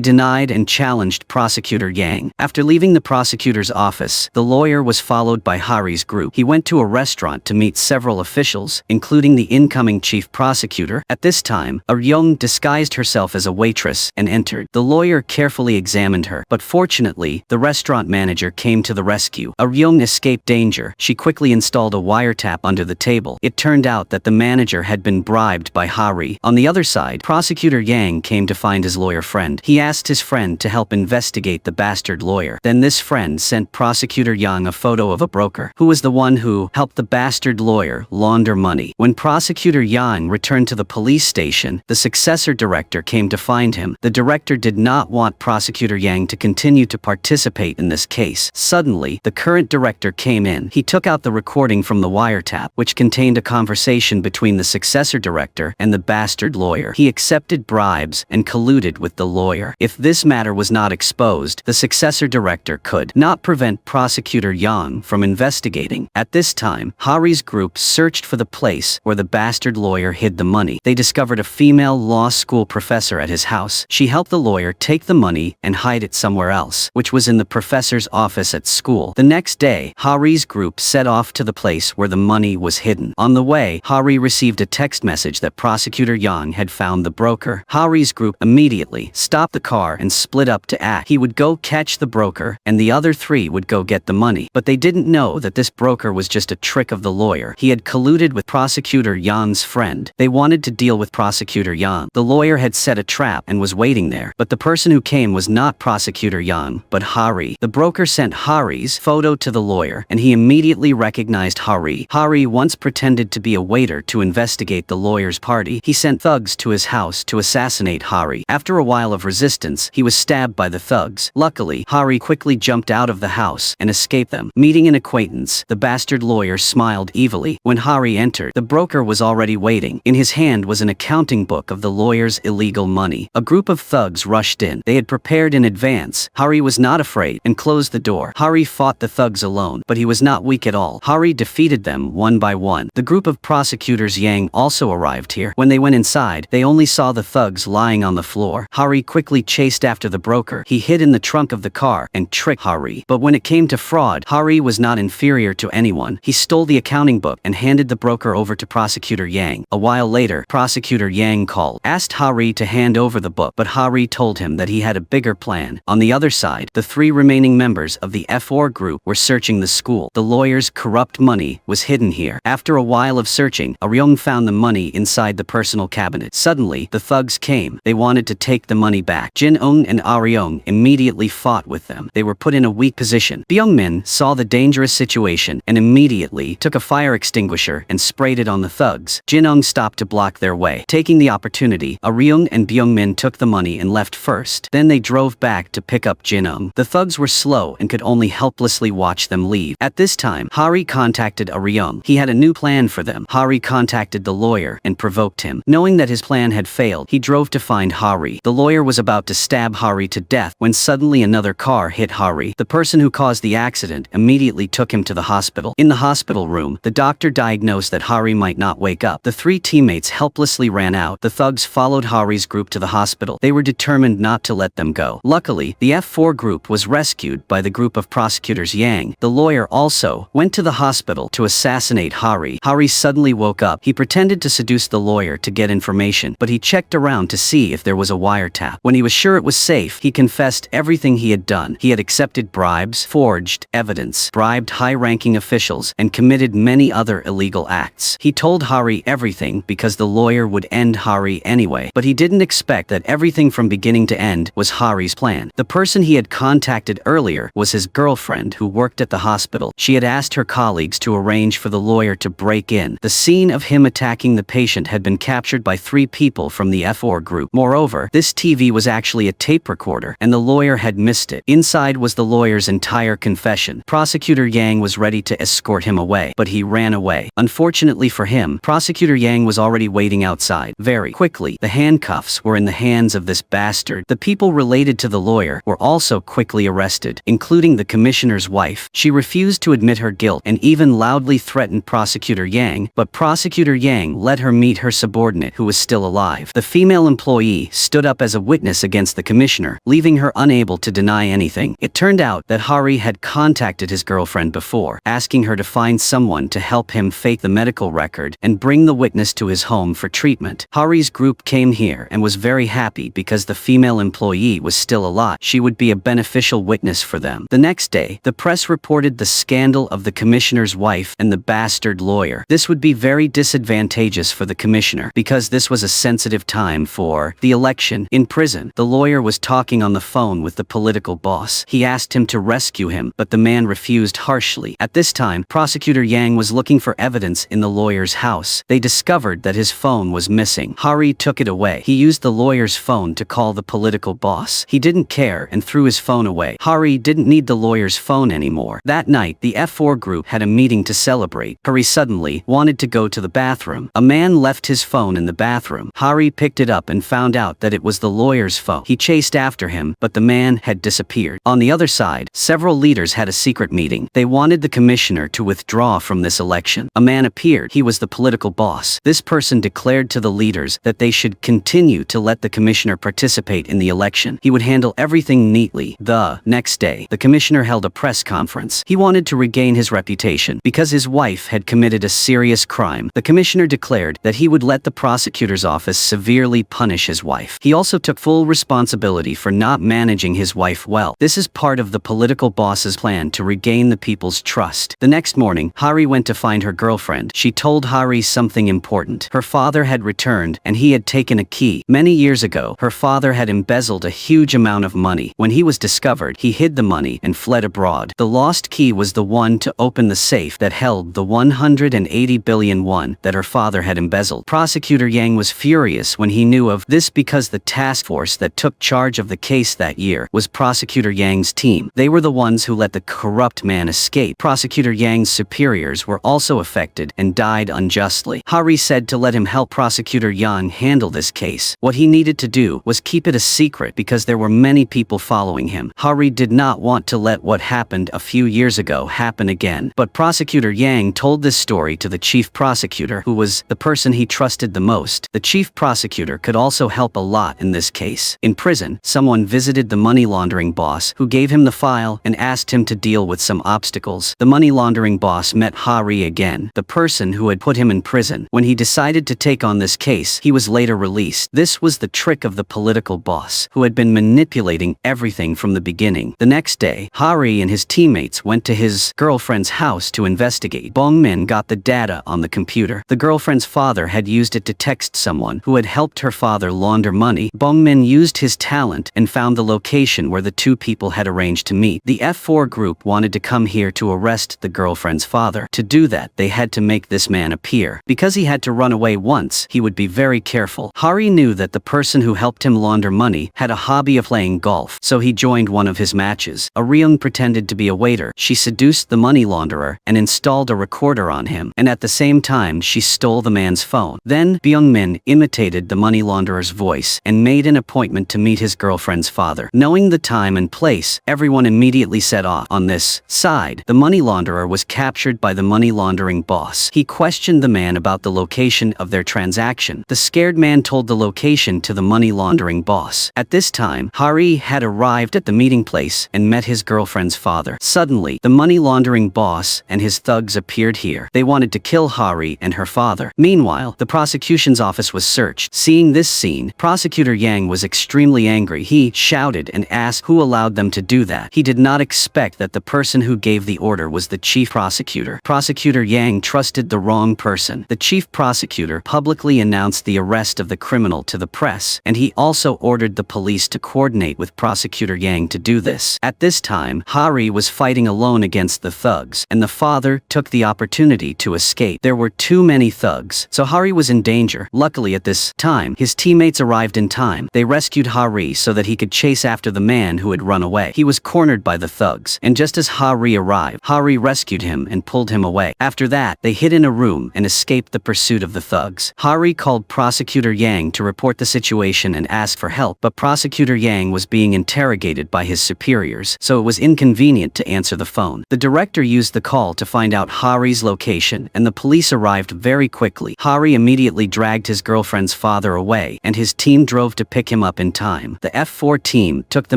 denied and challenged prosecutor Yang. After leaving the prosecutor's office, the lawyer was followed by Hari's group. He went to a restaurant to meet several officials, including the incoming chief prosecutor. At this time, A-Ryeong disguised herself as a waitress and entered. The lawyer carefully examined her, but fortunately, the restaurant manager came to the rescue. A-Ryeong escaped danger. She quickly installed a wiretap under the table. It turned out that the manager had been bribed by Hari. On the other side, prosecutor Yang came to find his lawyer friend. He asked his friend to help investigate the bastard lawyer. Then this friend sent prosecutor Yang a photo of a broker, who was the one who helped the bastard lawyer launder money. When prosecutor Yang returned to the police station, the successor director came to find him. The director did not want prosecutor Yang to continue to participate in this case. Suddenly, the current director came in. He took out the recording from the wiretap, which contained a conversation between the successor director and the bastard lawyer. He accepted bribes and colluded with the lawyer. If this matter was not exposed, the successor director could not prevent prosecutor Yang from investigating. At this time, Hari's group searched for the place where the bastard lawyer hid the money. They discovered a female law school professor at his house. She helped the lawyer take the money and hide it somewhere else, which was in the professor's office at school. The next day, Hari's group set off to the place where the money was hidden. On the way, Hari received a text message that prosecutor Yang had found the broker. Hari's group immediately stopped the car and split up to act. He would go catch the broker, and the other three would go get the money. But they didn't know that this broker was just a trick of the lawyer. He had colluded with prosecutor Yang's friend. They wanted to deal with prosecutor Yang. The lawyer had set a trap and was waiting there, but the person who came was not prosecutor Yang, but Hari. The broker sent Hari's photo to the lawyer, and he immediately recognized Hari. Hari once pretended to be a waiter to investigate the lawyer's party. He sent thugs to his house to assassinate Hari. After a while of resistance, he was stabbed by the thugs. Luckily, Hari quickly jumped out of the house and escaped them. Meeting an acquaintance, the bastard lawyer smiled evilly. When Hari entered, the broker was already waiting. In his hand was an accounting book of the lawyer's illegal money. A group of thugs rushed in. They had prepared in advance. Hari was not afraid and closed the door. Hari fought the thugs alone, but he was not weak at all. Hari defeated them one by one. The group of prosecutors Yang also arrived here. When they went inside, they only saw the thugs lying on the floor. Hari quickly chased after the broker. He hid in the trunk of the car and tricked Hari. But when it came to fraud, Hari was not inferior to anyone. He stole the accounting book and handed the broker over to prosecutor Yang. A while later, prosecutor Yang called, asked Hari to hand over the book, but Hari told him that he had a bigger plan. On the other side, the three remaining members of the F4 group were searching the school. The lawyer's corrupt money was hidden here. After a while of searching, A-Ryeong found the money inside the personal cabinet. Suddenly, the thugs came. They wanted to take the money back. Jin-ung and A-Ryeong immediately fought with them. They were put in a weak position. Byung-min saw the dangerous situation and immediately took a fire extinguisher and sprayed it on the thugs. Jin-ung stopped to block their way. Taking the opportunity, A-Ryeong and Byung-min took the money and left first. Then they drove back to pick up Jin-ung. The thugs were slow and could only helplessly watch them leave. At this time, Hari contacted A-Ryeong. He had a new plan for them. Hari contacted the lawyer and provoked him. Knowing that his plan had failed, he drove to find Hari. The lawyer was about to stab Hari to death when suddenly another car hit Hari. The person who caused the accident immediately took him to the hospital. In the hospital room, the doctor diagnosed that Hari might not wake up. The three teammates helplessly ran out. The thugs followed Hari's group to the hospital. They were determined not to let them go. Luckily, the F4 group was rescued by the group of prosecutors Yang. The lawyer also went to the hospital to assassinate Hari. Hari suddenly woke up. He pretended to seduce the lawyer to get information, but he checked around to see if there was a wiretap. When he was sure it was safe, he confessed everything he had had done. He had accepted bribes, forged evidence, bribed high-ranking officials, and committed many other illegal acts. He told Hari everything because the lawyer would end Hari anyway, but he didn't expect that everything from beginning to end was Hari's plan. The person he had contacted earlier was his girlfriend who worked at the hospital. She had asked her colleagues to arrange for the lawyer to break in. The scene of him attacking the patient had been captured by 3 people from the F4 group. Moreover, this TV was actually a tape recorder, and the lawyer had missed it. Inside was the lawyer's entire confession. Prosecutor Yang was ready to escort him away, but he ran away. Unfortunately for him, Prosecutor Yang was already waiting outside. Very quickly, the handcuffs were in the hands of this bastard. The people related to the lawyer were also quickly arrested, including the commissioner's wife. She refused to admit her guilt and even loudly threatened Prosecutor Yang, but Prosecutor Yang let her meet her subordinate who was still alive. The female employee stood up as a witness against the commissioner, leaving her unable to deny anything. It turned out that Hari had contacted his girlfriend before, asking her to find someone to help him fake the medical record and bring the witness to his home for treatment. Hari's group came here and was very happy because the female employee was still alive. She would be a beneficial witness for them. The next day, the press reported the scandal of the commissioner's wife and the bastard lawyer. This would be very disadvantageous for the commissioner because this was a sensitive time for the election. In prison, the lawyer was talking on the phone with the political boss. He asked him to rescue him, but the man refused harshly. At this time, Prosecutor Yang was looking for evidence in the lawyer's house. They discovered that his phone was missing. Hari took it away. He used the lawyer's phone to call the political boss. He didn't care and threw his phone away. Hari didn't need the lawyer's phone anymore. That night, the F4 group had a meeting to celebrate. Hari suddenly wanted to go to the bathroom. A man left his phone in the bathroom. Hari picked it up and found out that it was the lawyer's phone. He chased after him, but the man had disappeared. On the other side, several leaders had a secret meeting. They wanted the commissioner to withdraw from this election. A man appeared. He was the political boss. This person declared to the leaders that they should continue to let the commissioner participate in the election. He would handle everything neatly. The next day, the commissioner held a press conference. He wanted to regain his reputation because his wife had committed a serious crime. The commissioner declared that he would let the prosecutor's office severely punish his wife. He also took full responsibility for not managing his wife well. This is part of the political boss's plan to regain the people's trust. The next morning, Hari went to find her girlfriend. She told Hari something important. Her father had returned and he had taken a key. Many years ago, her father had embezzled a huge amount of money. When he was discovered, he hid the money and fled abroad. The lost key was the one to open the safe that held the 180 billion won that her father had embezzled. Prosecutor Yang was furious when he knew of this because the task force that took charge of the case that year was Prosecutor Yang's team. They were the ones who let the corrupt man escape. Prosecutor Yang's superiors were also affected and died unjustly. Hari said to let him help Prosecutor Yang handle this case. What he needed to do was keep it a secret because there were many people following him. Hari did not want to let what happened a few years ago happen again. But Prosecutor Yang told this story to the chief prosecutor, who was the person he trusted the most. The chief prosecutor could also help a lot in this case. In prison, someone visited the money laundering boss, who gave him the file and asked him to deal with some obstacles. The money laundering boss met Hari again, the person who had put him in prison. When he decided to take on this case, he was later released. This was the trick of the political boss, who had been manipulating everything from the beginning. The next day, Hari and his teammates went to his girlfriend's house to investigate. Bong-min got the data on the computer. The girlfriend's father had used it to text someone who had helped her father launder money. Bong-min used his talent and found the location where the 2 people had arranged to meet. The F4 group wanted to come here to arrest the girlfriend's father. To do that, they had to make this man appear. Because he had to run away once, he would be very careful. Hari knew that the person who helped him launder money had a hobby of playing golf, so he joined one of his matches. A-Ryeong pretended to be a waiter. She seduced the money launderer and installed a recorder on him, and at the same time she stole the man's phone. Then Byung-min imitated the money launderer's voice and made an appointment to meet his girlfriend's father. Knowing the time and place, everyone immediately set off. On this side, the money launderer was captured by the money laundering boss. He questioned the man about the location of their transaction. The scared man told the location to the money laundering boss. At this time, Hari had arrived at the meeting place and met his girlfriend's father. Suddenly, the money laundering boss and his thugs appeared here. They wanted to kill Hari and her father. Meanwhile, the prosecution's office was searched. Seeing this scene, Prosecutor Yang was extremely angry. He shouted and asked Who allowed them to do that? He did not expect that the person who gave the order was the chief prosecutor. Prosecutor Yang trusted the wrong person. The chief prosecutor publicly announced the arrest of the criminal to the press, and he also ordered the police to coordinate with Prosecutor Yang to do this. At this time, Ha-Rye was fighting alone against the thugs, and the father took the opportunity to escape. There were too many thugs, so Ha-Rye was in danger. Luckily at this time, his teammates arrived in time. They rescued Ha-Rye so that he could chase after the man who had run away. He was cornered by the thugs, and just as Ha-Rye arrived, Ha-Rye rescued him and pulled him away. After that, they hid in a room and escaped the pursuit of the thugs. Ha-Rye called Prosecutor Yang to report the situation and ask for help, but Prosecutor Yang was being interrogated by his superiors, so it was inconvenient to answer the phone. The director used the call to find out Ha-Rye's location, and the police arrived very quickly. Ha-Rye immediately dragged his girlfriend's father away, and his team drove to pick him up in time. The F4 team took the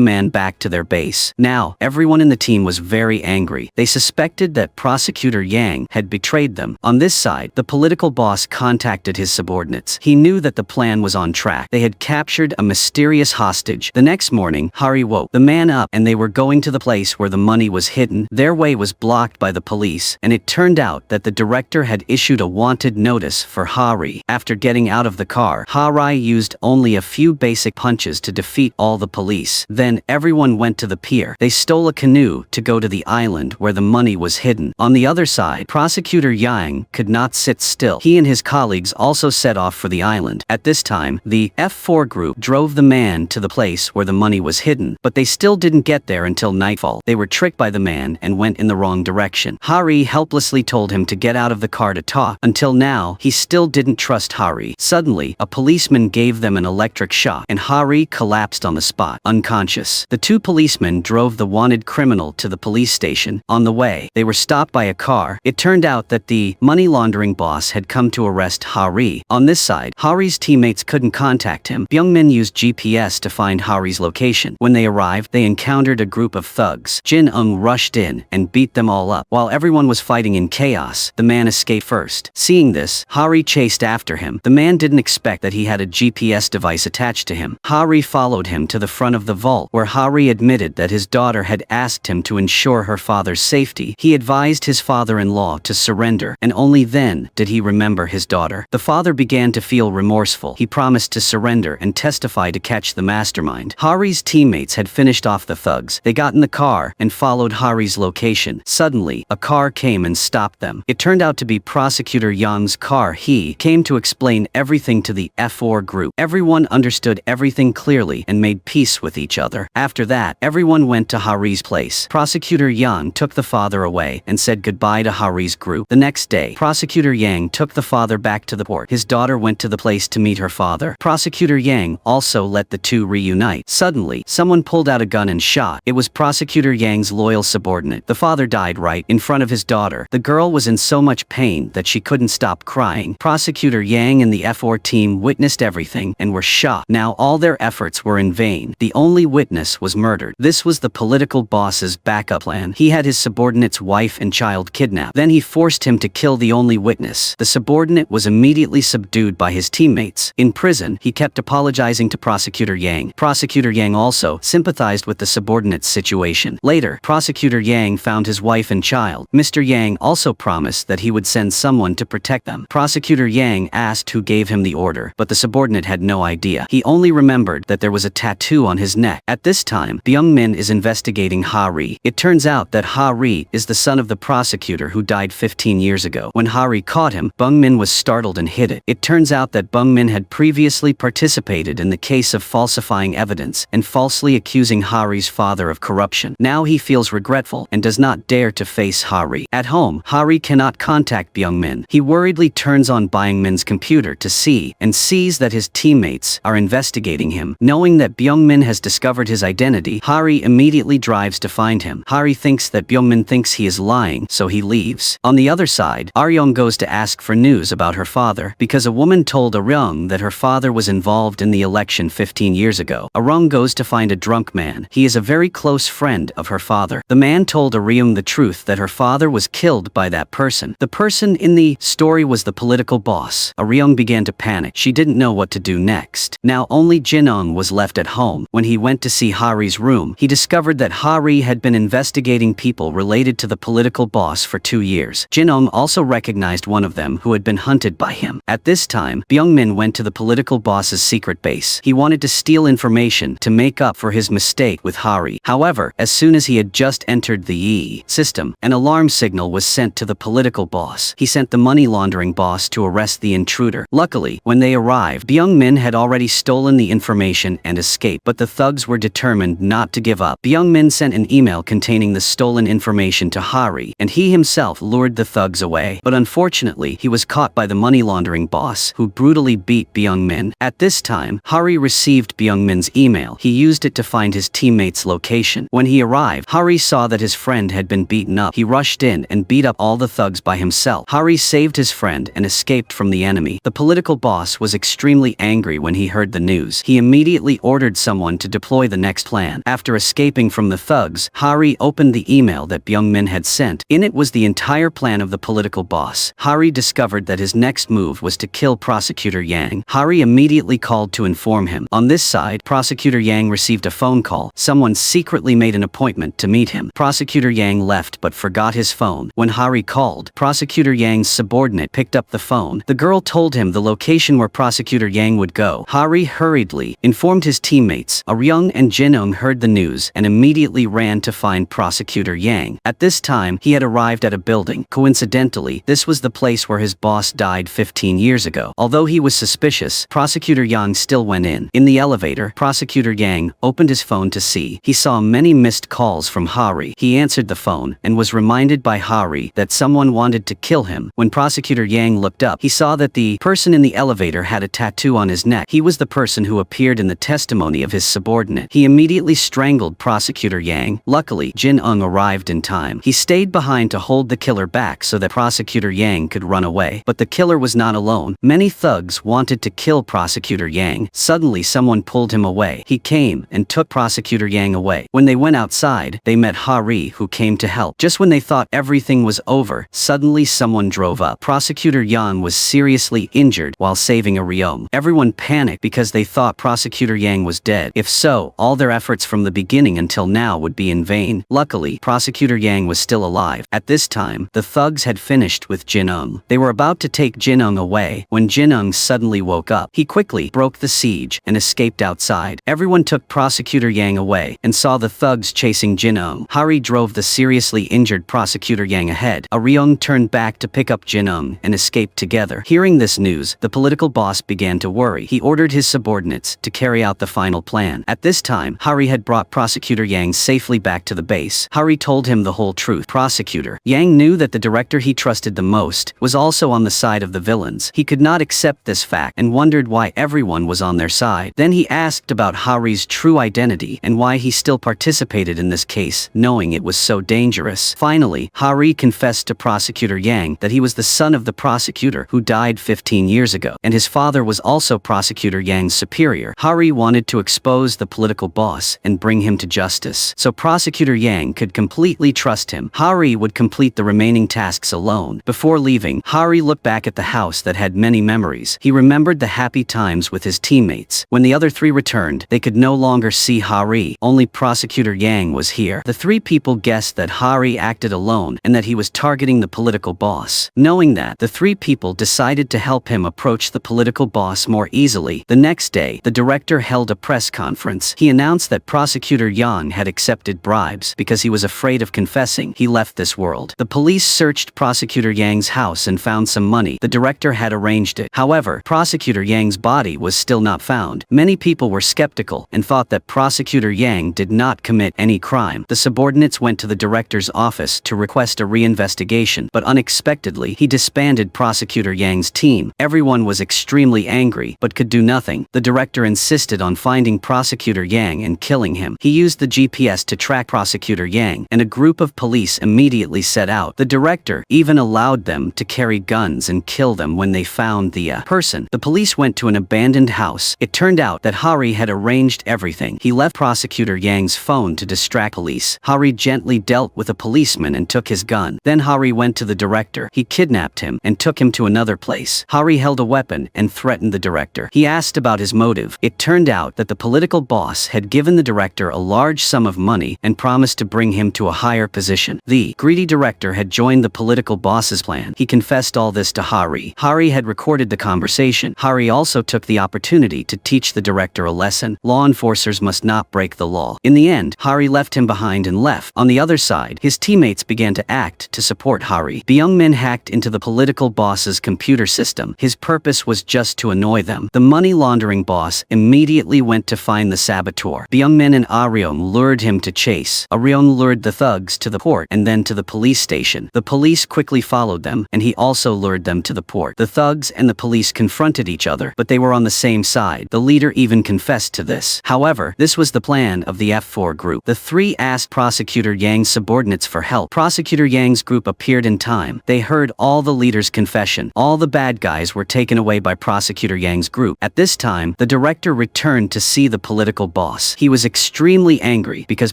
man back to their base. Now, everyone in the team was very angry. They suspected that Prosecutor Yang had betrayed them. On this side, the political boss contacted his subordinates. He knew that the plan was on track. They had captured a mysterious hostage. The next morning, Ha-Rye woke the man up, and they were going to the place where the money was hidden. Their way was blocked by the police, and it turned out that the director had issued a wanted notice for Ha-Rye. After getting out of the car, Ha-Rye used only a few basic punches to defeat all the police. Then everyone went to the pier. They stole a canoe to go to the island where the money was hidden. On the other side, Prosecutor Yang could not sit still. He and his colleagues also set off for the island. At this time, the F4 group drove the man to the place where the money was hidden, but they still didn't get there until nightfall. They were tricked by the man and went in the wrong direction. Ha-Rye helplessly told him to get out of the car to talk. Until now, he still didn't trust Ha-Rye. Suddenly, a policeman gave them an electric shock, and Ha-Rye collapsed on the spot, unconscious. The two policemen drove the wanted criminal to the police station. On the way, they were stopped by a car. It turned out that the money laundering boss had come to arrest Ha-Rye. On this side, Ha-Rye's teammates couldn't contact him. Byung-min used GPS to find Ha-Rye's location. When they arrived, they encountered a group of thugs. Jin-Eung rushed in and beat them all up. While everyone was fighting in chaos, the man escaped first. Seeing this, Ha-Rye chased after him. The man didn't expect that he had a GPS device attached to him. Ha-Rye followed him to the front of the vault, where Ha-Rye admitted that his daughter had asked him to ensure her father's safety. He advised his father-in-law to surrender, and only then did he remember his daughter. The father began to feel remorseful. He promised to surrender and testify to catch the mastermind. Ha-Rye's teammates had finished off the thugs. They got in the car and followed Ha-Rye's location. Suddenly, a car came and stopped them. It turned out to be Prosecutor Yang's car. He came to explain everything to the F4 group. Everyone understood everything clearly and made peace with each other. After that, everyone went to Ha-Rye's place. Prosecutor Yang took the father away and said goodbye to Ha-Rye's group. The next day, Prosecutor Yang took the father back to the port. His daughter went to the place to meet her father. Prosecutor Yang also let the two reunite. Suddenly, someone pulled out a gun and shot. It was Prosecutor Yang's loyal subordinate. The father died right in front of his daughter. The girl was in so much pain that she couldn't stop crying. Prosecutor Yang and the F4 team witnessed everything and were shocked. Now all their efforts were in vain. The only witness was murdered. This was the political boss's backup plan. He had his subordinate's wife and child kidnapped. Then he forced him to kill the only witness. The subordinate was immediately subdued by his teammates. In prison, he kept apologizing to Prosecutor Yang. Prosecutor Yang also sympathized with the subordinate's situation. Later, Prosecutor Yang found his wife and child. Mr. Yang also promised that he would send someone to protect them. Prosecutor Yang asked who gave him the order, but the subordinate had no idea. He only remembered that there was a tattoo on his neck. At this time, Byung-min is investigating Ha-Rye. It turns out that Ha-Rye is the son of the prosecutor who died 15 years ago. When Ha-Rye caught him, Byung-min was startled and hid it. It turns out that Byung-min had previously participated in the case of falsifying evidence and falsely accusing Ha-Rye's father of corruption. Now he feels regretful and does not dare to face Ha-Rye. At home, Ha-Rye cannot contact Byung-min. He worriedly turns on Byung-min's computer to see and sees that his teammates are investigating him. Knowing that Byung-min has discovered his identity, Ha-Rye immediately drives to find him. Ha-Rye thinks that Byung-min thinks he is lying, so he leaves. On the other side, A-Ryeong goes to ask for news about her father because a woman told A-Ryeong that her father was involved in the election 15 years ago. A-Ryeong goes to find a drunk man. He is a very close friend of her father. The man told A-Ryeong the truth that her father was killed by that person. The person in the story was the political boss. A-Ryeong began to panic. She didn't know what to do next. Now only Jin-Eung was left at home. When he went to see Hari's room, he discovered that Hari had been investigating people related to the political boss for 2 years. Jin-ung also recognized one of them who had been hunted by him. At this time, Byung-min went to the political boss's secret base. He wanted to steal information to make up for his mistake with Hari. However, as soon as he had just entered the E system, an alarm signal was sent to the political boss. He sent the money laundering boss to arrest the intruder. Luckily, when they arrived, Byung-min had already stolen the information and escaped, but the thugs were determined not to give up. Byung-min sent an email containing the stolen information to Hari, and he himself lured the thugs away. But unfortunately, he was caught by the money laundering boss, who brutally beat Byung-min. At this time, Hari received Byung-min's email. He used it to find his teammate's location. When he arrived, Hari saw that his friend had been beaten up. He rushed in and beat up all the thugs by himself. Hari saved his friend and escaped from the enemy. The political boss was extremely angry when he heard the news. He immediately ordered someone to deploy the next plan. After escaping from the thugs, Hari opened the email that Byung-min had sent. In it was the entire plan of the political boss. Hari discovered that his next move was to kill Prosecutor Yang. Hari immediately called to inform him. On this side, Prosecutor Yang received a phone call. Someone secretly made an appointment to meet him. Prosecutor Yang left but forgot his phone. When Hari called, Prosecutor Yang's subordinate picked up the phone. The girl told him the location where Prosecutor Yang would go. Hari hurriedly informed his teammates. A-Ryeong and Jin-ung heard the news and immediately ran to find Prosecutor Yang. At this time, he had arrived at a building. Coincidentally, this was the place where his boss died 15 years ago. Although he was suspicious, Prosecutor Yang still went in. In the elevator, Prosecutor Yang opened his phone to see. He saw many missed calls from Hari. He answered the phone and was reminded by Hari that someone wanted to kill him. When Prosecutor Yang looked up, he saw that the person in the elevator had a tattoo on his neck. He was the person who appeared in the testimony of his subordinate. He immediately strangled Prosecutor Yang. Luckily, Jin-ung arrived in time. He stayed behind to hold the killer back so that Prosecutor Yang could run away. But the killer was not alone. Many thugs wanted to kill Prosecutor Yang. Suddenly, someone pulled him away. He came and took Prosecutor Yang away. When they went outside, they met Hari, who came to help. Just when they thought everything was over, suddenly someone drove up. Prosecutor Yang was seriously injured while saving A-Ryeong. Everyone panicked because they thought Prosecutor Yang was dead. If so, all their efforts from the beginning until now would be in vain. Luckily, Prosecutor Yang was still alive. At this time, the thugs had finished with Jin-ung. They were about to take Jin-ung away when Jin-ung suddenly woke up. He quickly broke the siege and escaped outside. Everyone took Prosecutor Yang away and saw the thugs chasing Jin-ung. Hari drove the seriously injured Prosecutor Yang ahead. A-Ryeong turned back to pick up Jin-ung and escaped together. Hearing this news, the political boss began to worry. He ordered his subordinates to carry out the final plan. At this time, Hari had brought Prosecutor Yang safely back to the base. Hari told him the whole truth. Prosecutor Yang knew that the director he trusted the most was also on the side of the villains. He could not accept this fact and wondered why everyone was on their side. Then he asked about Hari's true identity and why he still participated in this case, knowing it was so dangerous. Finally, Hari confessed to Prosecutor Yang that he was the son of the prosecutor who died 15 years ago, and his father was also Prosecutor Yang's superior. Hari wanted to expose the political boss and bring him to justice, so Prosecutor Yang could completely trust him. Hari would complete the remaining tasks alone. Before leaving, Hari looked back at the house that had many memories. He remembered the happy times with his teammates. When the other three returned, they could no longer see Hari. Only Prosecutor Yang was here. The three people guessed that Hari acted alone and that he was targeting the political boss. Knowing that, the three people decided to help him approach the political boss more easily. The next day, the director held a press conference. He announced that Prosecutor Yang had accepted bribes because he was afraid of confessing. He left this world. The police searched Prosecutor Yang's house and found some money. The director had arranged it. However, Prosecutor Yang's body was still not found. Many people were skeptical and thought that Prosecutor Yang did not commit any crime. The subordinates went to the director's office to request a reinvestigation, but unexpectedly, he disbanded Prosecutor Yang's team. Everyone was extremely angry, but could do nothing. The director insisted on finding Prosecutor Yang and killing him. He used the GPS to track Prosecutor Yang, and a group of police immediately set out. The director even allowed them to carry guns and kill them when they found the person. The police went to an abandoned house. It turned out that Hari had arranged everything. He left Prosecutor Yang's phone to distract police. Hari gently dealt with a policeman and took his gun. Then Hari went to the director. He kidnapped him and took him to another place. Hari held a weapon and threatened the director. He asked about his motive. It turned out that the political boss had had given the director a large sum of money and promised to bring him to a higher position. The greedy director had joined the political boss's plan. He confessed all this to A-Ryeong. A-Ryeong had recorded the conversation. A-Ryeong also took the opportunity to teach the director a lesson. Law enforcers must not break the law. In the end, A-Ryeong left him behind and left. On the other side, his teammates began to act to support A-Ryeong. Byung-min hacked into the political boss's computer system. His purpose was just to annoy them. The money laundering boss immediately went to find the saboteur. Byung-min and A-Ryeong lured him to chase. A-Ryeong lured the thugs to the port and then to the police station. The police quickly followed them, and he also lured them to the port. The thugs and the police confronted each other, but they were on the same side. The leader even confessed to this. However, this was the plan of the F4 group. The three asked Prosecutor Yang's subordinates for help. Prosecutor Yang's group appeared in time. They heard all the leader's confession. All the bad guys were taken away by Prosecutor Yang's group. At this time, the director returned to see the political boss. He was extremely angry because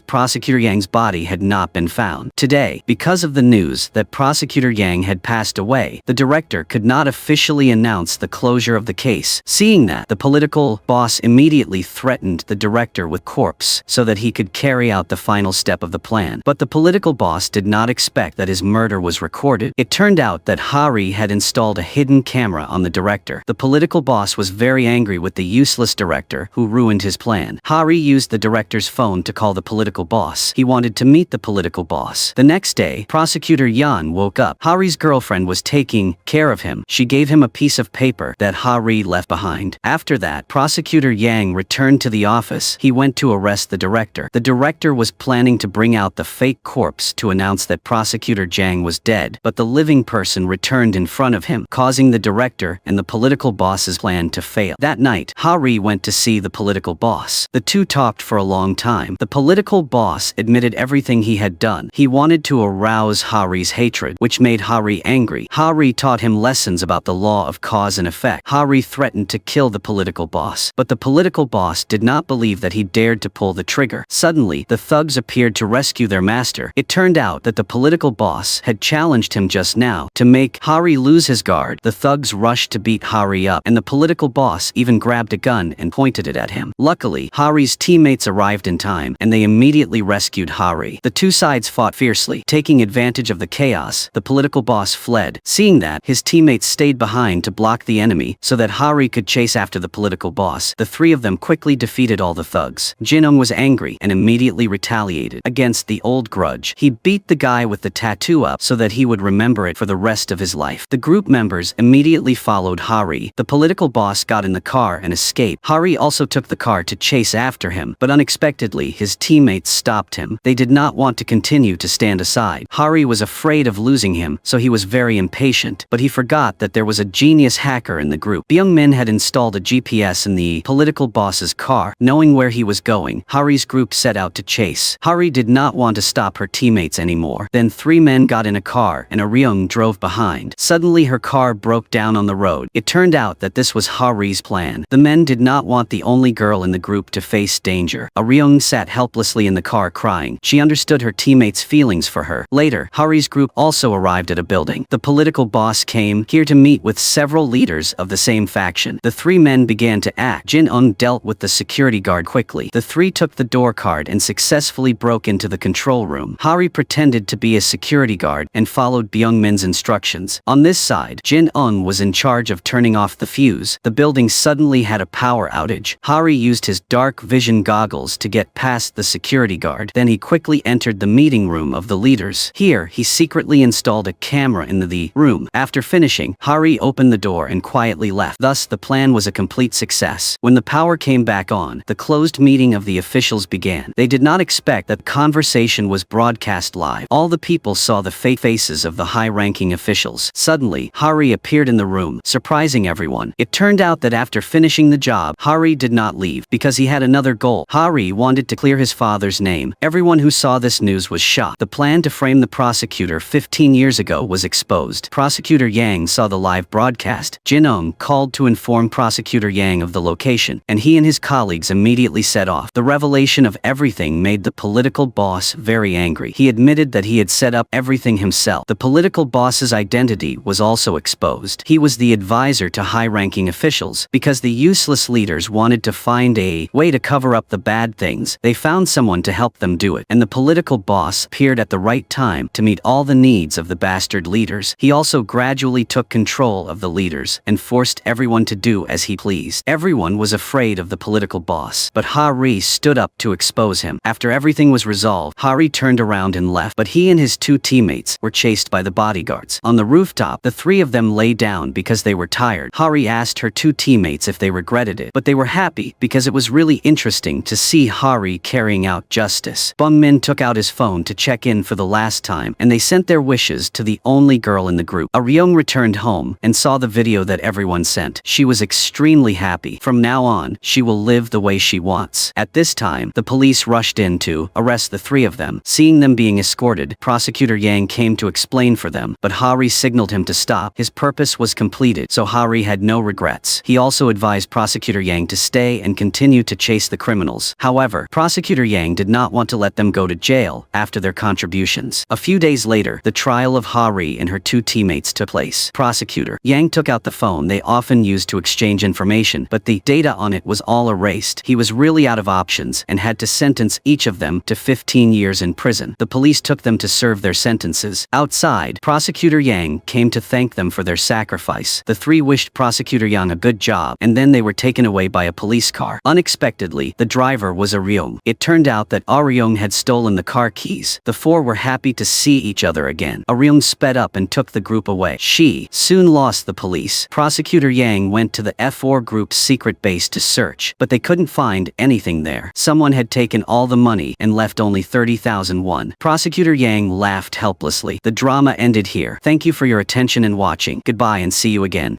Prosecutor Yang's body had not been found. Today, because of the news that Prosecutor Yang had passed away, the director could not officially announce the closure of the case. Seeing that, the political boss immediately threatened the director with corpse so that he could carry out the final step of the plan. But the political boss did not expect that his murder was recorded. It turned out that A-Ryeong had installed a hidden camera on the director. The political boss was very angry with the useless director who ruined his plan. A-Ryeong used the director's phone to call the political boss. He wanted to meet the political boss. The next day, Prosecutor Yan woke up. A-Ryeong's girlfriend was taking care of him. She gave him a piece of paper that A-Ryeong left behind. After that, Prosecutor Yang returned to the office. He went to arrest the director. The director was planning to bring out the fake corpse to announce that Prosecutor Yang was dead, but the living person returned in front of him, causing the director and the political boss's plan to fail. That night, A-Ryeong went to see the political boss. The two talked for a long time. The political boss admitted everything he had done. He wanted to arouse A-Ryeong's hatred, which made A-Ryeong angry. A-Ryeong taught him lessons about the law of cause and effect. A-Ryeong threatened to kill the political boss, but the political boss did not believe that he dared to pull the trigger. Suddenly, the thugs appeared to rescue their master. It turned out that the political boss had challenged him just now. To make A-Ryeong lose his guard, the thugs rushed to beat A-Ryeong up, and the political boss even grabbed a gun and pointed it at him. Luckily, A-Ryeong's teammates arrived in time, and they immediately rescued A-Ryeong. The two sides fought fiercely. Taking advantage of the chaos, the political boss fled. Seeing that, his teammates stayed behind to block the enemy so that A-Ryeong could chase after the political boss. The three of them quickly defeated all the thugs. Jin-ung was angry and immediately retaliated against the old grudge. He beat the guy with the tattoo up so that he would remember it for the rest of his life. The group members immediately followed A-Ryeong. The political boss got in the car and escaped. A-Ryeong also took the car to chase after him, but unexpectedly his teammates stopped him. They did not want to continue to stand aside. A-Ryeong was afraid of losing him, so he was very impatient, but he forgot that there was a genius hacker in the group. Byung-min had installed a GPS in the political boss's car. Knowing where he was going, A-Ryeong's group set out to chase. A-Ryeong did not want to stop her teammates anymore. Then three men got in a car and A-Ryeong drove behind. Suddenly her car broke down on the road. It turned out that this was A-Ryeong's plan. The men did not want the only girl in the group to face danger. A-Ryeong sat helplessly in the car crying. She understood her teammates' feelings for her. Later, A-Ryeong's group also arrived at a building. The political boss came here to meet with several leaders of the same faction. The three men began to act. Jin-ung dealt with the security guard quickly. The three took the door card and successfully broke into the control room. A-Ryeong pretended to be a security guard and followed Byung-min's instructions. On this side, Jin-ung was in charge of turning off the fuse. The building suddenly had a power outage. A-Ryeong used his dark vision goggles to get past the security guard. Then he quickly entered the meeting room of the leaders. Here, he secretly installed a camera in the room. After finishing, A-Ryeong opened the door and quietly left. Thus, the plan was a complete success. When the power came back on, the closed meeting of the officials began. They did not expect that the conversation was broadcast live. All the people saw the fake faces of the high-ranking officials. Suddenly, A-Ryeong appeared in the room, surprising everyone. It turned out that after finishing the job, A-Ryeong did not leave because he had another goal. A-Ryeong wanted to clear his father's name. Everyone who saw this news was shocked. The plan to frame the prosecutor 15 years ago was exposed. Prosecutor Yang saw the live broadcast. Jin-ung called to inform Prosecutor Yang of the location, and he and his colleagues immediately set off. The revelation of everything made the political boss very angry. He admitted that he had set up everything himself. The political boss's identity was also exposed. He was the advisor to high-ranking officials because the useless leaders wanted to find a way to cover cover up the bad things, they found someone to help them do it, and the political boss appeared at the right time to meet all the needs of the bastard leaders. He also gradually took control of the leaders and forced everyone to do as he pleased. Everyone was afraid of the political boss, but A-Rye stood up to expose him. After everything was resolved, A-Rye turned around and left, but he and his two teammates were chased by the bodyguards. On the rooftop, the three of them lay down because they were tired. A-Rye asked her two teammates if they regretted it, but they were happy because it was really interesting to see A-Rye carrying out justice. Bungmin took out his phone to check in for the last time, and they sent their wishes to the only girl in the group. A-Ryeong returned home and saw the video that everyone sent. She was extremely happy. From now on, she will live the way she wants. At this time, the police rushed in to arrest the three of them. Seeing them being escorted, Prosecutor Yang came to explain for them, but A-Rye signaled him to stop. His purpose was completed, so A-Rye had no regrets. He also advised Prosecutor Yang to stay and continue to chase the criminals. However, Prosecutor Yang did not want to let them go to jail after their contributions. A few days later, the trial of A-Rye and her two teammates took place. Prosecutor Yang took out the phone they often used to exchange information, but the data on it was all erased. He was really out of options and had to sentence each of them to 15 years in prison. The police took them to serve their sentences. Outside, Prosecutor Yang came to thank them for their sacrifice. The three wished Prosecutor Yang a good job, and then they were taken away by a police car. Unexpectedly, the driver was A-Ryeong. It turned out that A-Ryeong had stolen the car keys. The four were happy to see each other again. A-Ryeong sped up and took the group away. She soon lost the police. Prosecutor Yang went to the F4 group's secret base to search, but they couldn't find anything there. Someone had taken all the money and left only 30,000 won. Prosecutor Yang laughed helplessly. The drama ended here. Thank you for your attention and watching. Goodbye and see you again.